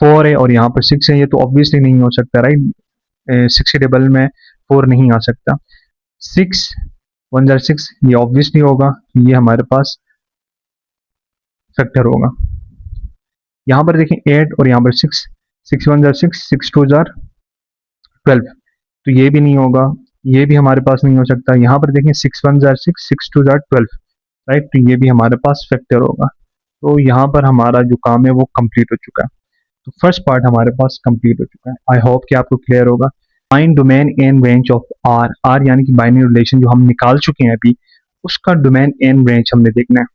4 है और यहाँ पर 6 है, ये तो ऑब्वियसली नहीं हो सकता, राइट। 6 के डबल में 4 नहीं आ सकता। 6 1 जार 6, ये ऑब्वियसली होगा, ये हमारे पास फैक्टर होगा। यहाँ पर देखें 8 और यहाँ पर 6, 6 1 जार 6, 6 2 जार 12, तो ये भी नहीं होगा, ये भी हमारे पास नहीं हो सकता। यहाँ पर देखें 6 1 जार 6, 6 2 जार 12, राइट, तो ये भी हमारे पास फैक्टर होगा। तो यहाँ पर हमारा जो काम है वो कंप्लीट हो चुका है। तो फर्स्ट पार्ट हमारे पास कंप्लीट हो चुका है। आई होप कि आपको क्लियर होगा। Find domain and range of R, R यानी कि बाइनरी रिलेशन जो हम निकाल चुके हैं अभी, उसका डोमेन एंड रेंज हमने देखना है।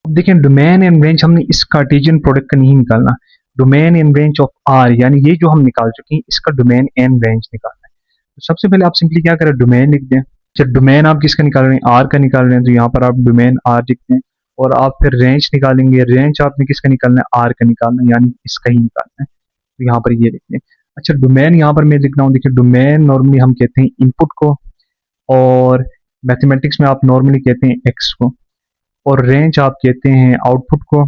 अब देखिए डोमेन एंड रेंज हमने इस कार्टेशियन प्रोडक्ट का नहीं निकालना, domain and range of R यानी ये जो हम निकाल चुके हैं इसका डोमेन एंड रेंज निकालना है। तो सबसे पहले आप सिंपली क्या करें, डोमेन लिख दें। जब डोमेन आप किसका निकाल रहे हैं, आर का निकाल रहे हैं, तो यहाँ पर आप डोमेन आर लिख दें और आप फिर रेंज निकालेंगे, रेंज आपने किसका निकालना है, आर का निकालना है, यानी इसका ही निकालना है। तो यहाँ पर ये लिख दें। अच्छा डोमेन यहाँ पर मैं लिख रहा हूँ, देखिए डोमेन नॉर्मली हम कहते हैं इनपुट को, और मैथमेटिक्स में आप नॉर्मली कहते हैं एक्स को, और रेंज आप कहते हैं आउटपुट को,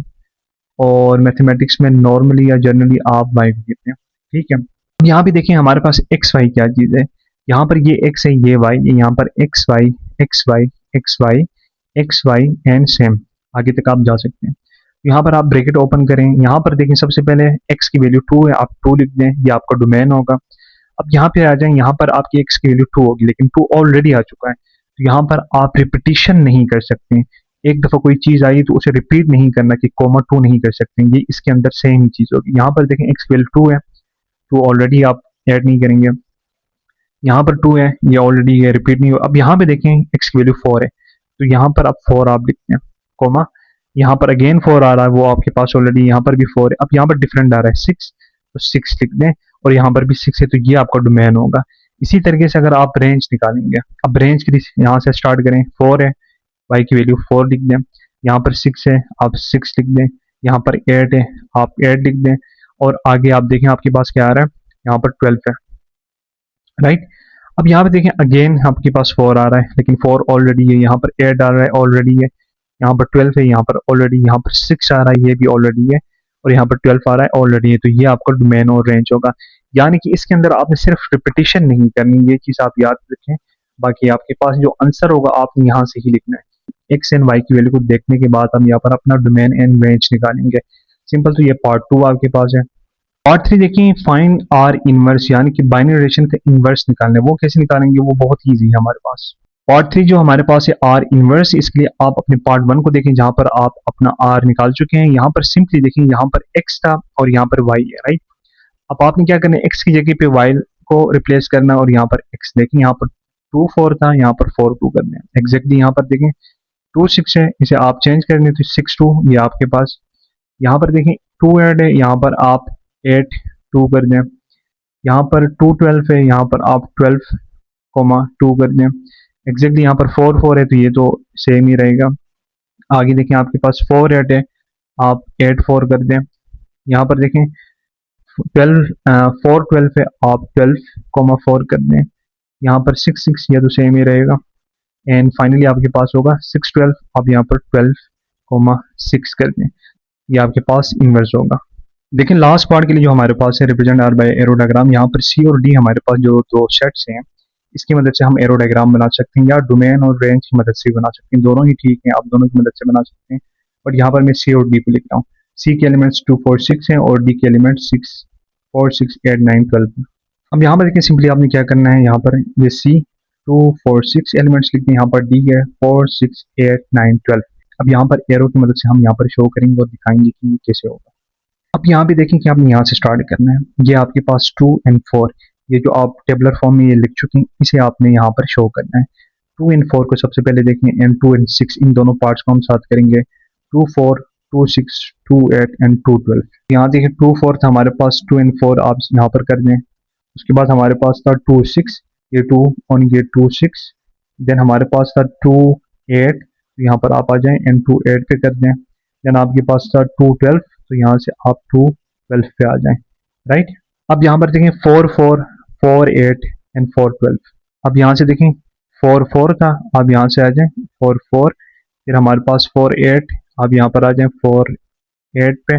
और मैथमेटिक्स में नॉर्मली या जनरली आप वाई को कहते हैं। ठीक है, अब यहाँ पे देखिए हमारे पास एक्स वाई क्या चीज़ है, यहाँ पर ये एक्स है, ये वाई है, यहाँ पर x y x y x y x y and same, आगे तक आप जा सकते हैं। यहाँ पर आप ब्रैकेट ओपन करें, यहाँ पर देखें सबसे पहले x की वैल्यू 2 है, आप 2 लिख दें, ये आपका डोमेन होगा। अब यहाँ पे आ जाएं, यहाँ पर आपकी x की वैल्यू 2 होगी, लेकिन 2 ऑलरेडी आ चुका है, तो यहाँ पर आप रिपीटिशन नहीं कर सकते। एक दफ़ा कोई चीज़ आई तो उसे रिपीट नहीं करना कि कोमा 2 नहीं कर सकते, ये इसके अंदर सेम ही चीज़ होगी। यहाँ पर देखें x की वैल्यू 2 है, 2 ऑलरेडी आप ऐड नहीं करेंगे। यहाँ पर 2 है, ये ऑलरेडी है, रिपीट नहीं हो। अब यहाँ पे देखें x की वैल्यू 4 है, तो यहाँ पर आप 4 आप लिखते हैं, कोमा यहाँ पर अगेन 4 आ रहा है, वो आपके पास ऑलरेडी यहाँ पर भी 4 है। अब यहाँ पर डिफरेंट आ रहा है 6, तो 6 लिख दें, और यहाँ पर भी 6 है, तो ये आपका डोमेन होगा। इसी तरीके से अगर आप रेंज निकालेंगे, अब रेंज के लिए यहाँ से स्टार्ट करें, 4 है, y की वैल्यू 4 लिख दें, यहाँ पर 6 है, आप 6 लिख दें, यहाँ पर 8 है, आप 8 लिख दें, और आगे आप देखें आपके पास क्या आ रहा है, यहाँ पर 12 है, राइट। अब यहाँ पे देखें अगेन आपके पास 4 आ रहा है, लेकिन 4 ऑलरेडी है, यहाँ पर 8 आ रहा है, ऑलरेडी है, यहाँ पर 12 है, यहाँ पर ऑलरेडी, यहाँ पर 6 आ रहा है, ये भी ऑलरेडी है, और यहाँ पर 12 आ रहा है, ऑलरेडी है, तो ये आपका डोमेन और रेंज होगा। यानी कि इसके अंदर आपने सिर्फ रिपीटिशन नहीं करनी, ये चीज़ आप याद रखें। बाकी आपके पास जो आंसर होगा आपने यहाँ से ही लिखना है। एक्स एंड वाई की वैल्यू को देखने के बाद हम यहाँ पर अपना डोमेन एंड रेंज निकालेंगे। सिंपल, तो ये पार्ट 2 आपके पास है। पार्ट 3 देखिए, फाइंड आर इनवर्स, यानी कि बाइनरी रिलेशन का इनवर्स निकालना है। वो कैसे निकालेंगे, वो बहुत ईजी है हमारे पास। पार्ट 3 जो हमारे पास है आर इनवर्स, इसके लिए आप अपने पार्ट 1 को देखें, जहां पर आप अपना आर निकाल चुके हैं। यहाँ पर सिंपली देखें, यहाँ पर एक्स था और यहाँ पर वाई है, राइट। अब आपने क्या करना है, एक्स की जगह पे वाई को रिप्लेस करना है, और यहाँ पर एक्स देखें, यहाँ पर 2 4 था, यहाँ पर 4 2 करना है एग्जैक्टली। यहाँ पर देखें 2 6 है, इसे आप चेंज करने तो 6 2, ये आपके पास। यहाँ पर देखें 2 ऐड है, यहाँ पर आप 8 2 कर दें, यहाँ पर 2 12 है, यहाँ पर आप 12 2 कर दें एग्जैक्टली। यहाँ पर 4 4 है, तो ये तो सेम ही रहेगा। आगे देखें आपके पास 4 8 है, आप 8 4 कर दें। यहाँ पर देखें 4 12 है, आप 12 4 कर दें। यहाँ पर 6 6, ये तो सेम ही रहेगा। एंड फाइनली आपके पास होगा 6 12, आप यहाँ पर 12 6 कर दें, ये आपके पास इनवर्स होगा। लेकिन लास्ट पार्ट के लिए जो हमारे पास है, represent R by arrow diagram, यहाँ पर सी और डी हमारे पास जो दो सेट्स हैं, इसकी मदद से हम एरो डायग्राम बना सकते हैं, या डोमेन और रेंज की मदद से बना सकते हैं। दोनों ही ठीक है, आप दोनों की मदद से बना सकते हैं, बट यहाँ पर मैं सी और डी को लिख रहा हूँ। सी के एलिमेंट्स 2 4 6 हैं, और डी के एलिमेंट्स 6 4 6 8 9 12। अब यहाँ पर देखिए सिंपली आपने क्या करना है, यहाँ पर ये सी 2 4 6 एलिमेंट्स लिखते हैं, यहाँ पर डी है 4 6 8 9 12। अब यहाँ पर एरो की मदद से हम यहाँ पर शो करेंगे और दिखाएंगे कि ये कैसे होगा। अब यहाँ पे देखें कि आपने यहाँ से स्टार्ट करना है। ये आपके पास 2 and 4, ये जो आप टेबलर फॉर्म में ये लिख चुके हैं, इसे आपने यहाँ पर शो करना है। 2 and 4 को सबसे पहले देखें, एंड 2 and 6, इन दोनों पार्ट्स को हम साथ करेंगे। 2 4 2 6 2 8 एंड 2 12। यहाँ देखें 2 4 था हमारे पास, 2 and 4 आप यहाँ पर कर दें। उसके बाद हमारे पास था 2 6, ये 2 और ये 2 6। देन हमारे पास था 2 8, यहाँ पर आप आ जाएं एंड 2 8 पे कर दें। देन आपके पास था 2 12, तो यहाँ से आप 2 12 पे आ जाएं, राइट। अब यहाँ पर देखें 4 4 4 8 एंड 4 12। अब यहाँ से देखें 4 4 था, आप यहाँ से आ जाएं 4 4, फिर हमारे पास 4 8, आप यहाँ पर आ जाएं 4 8 पे।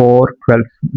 4 12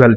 12.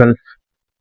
12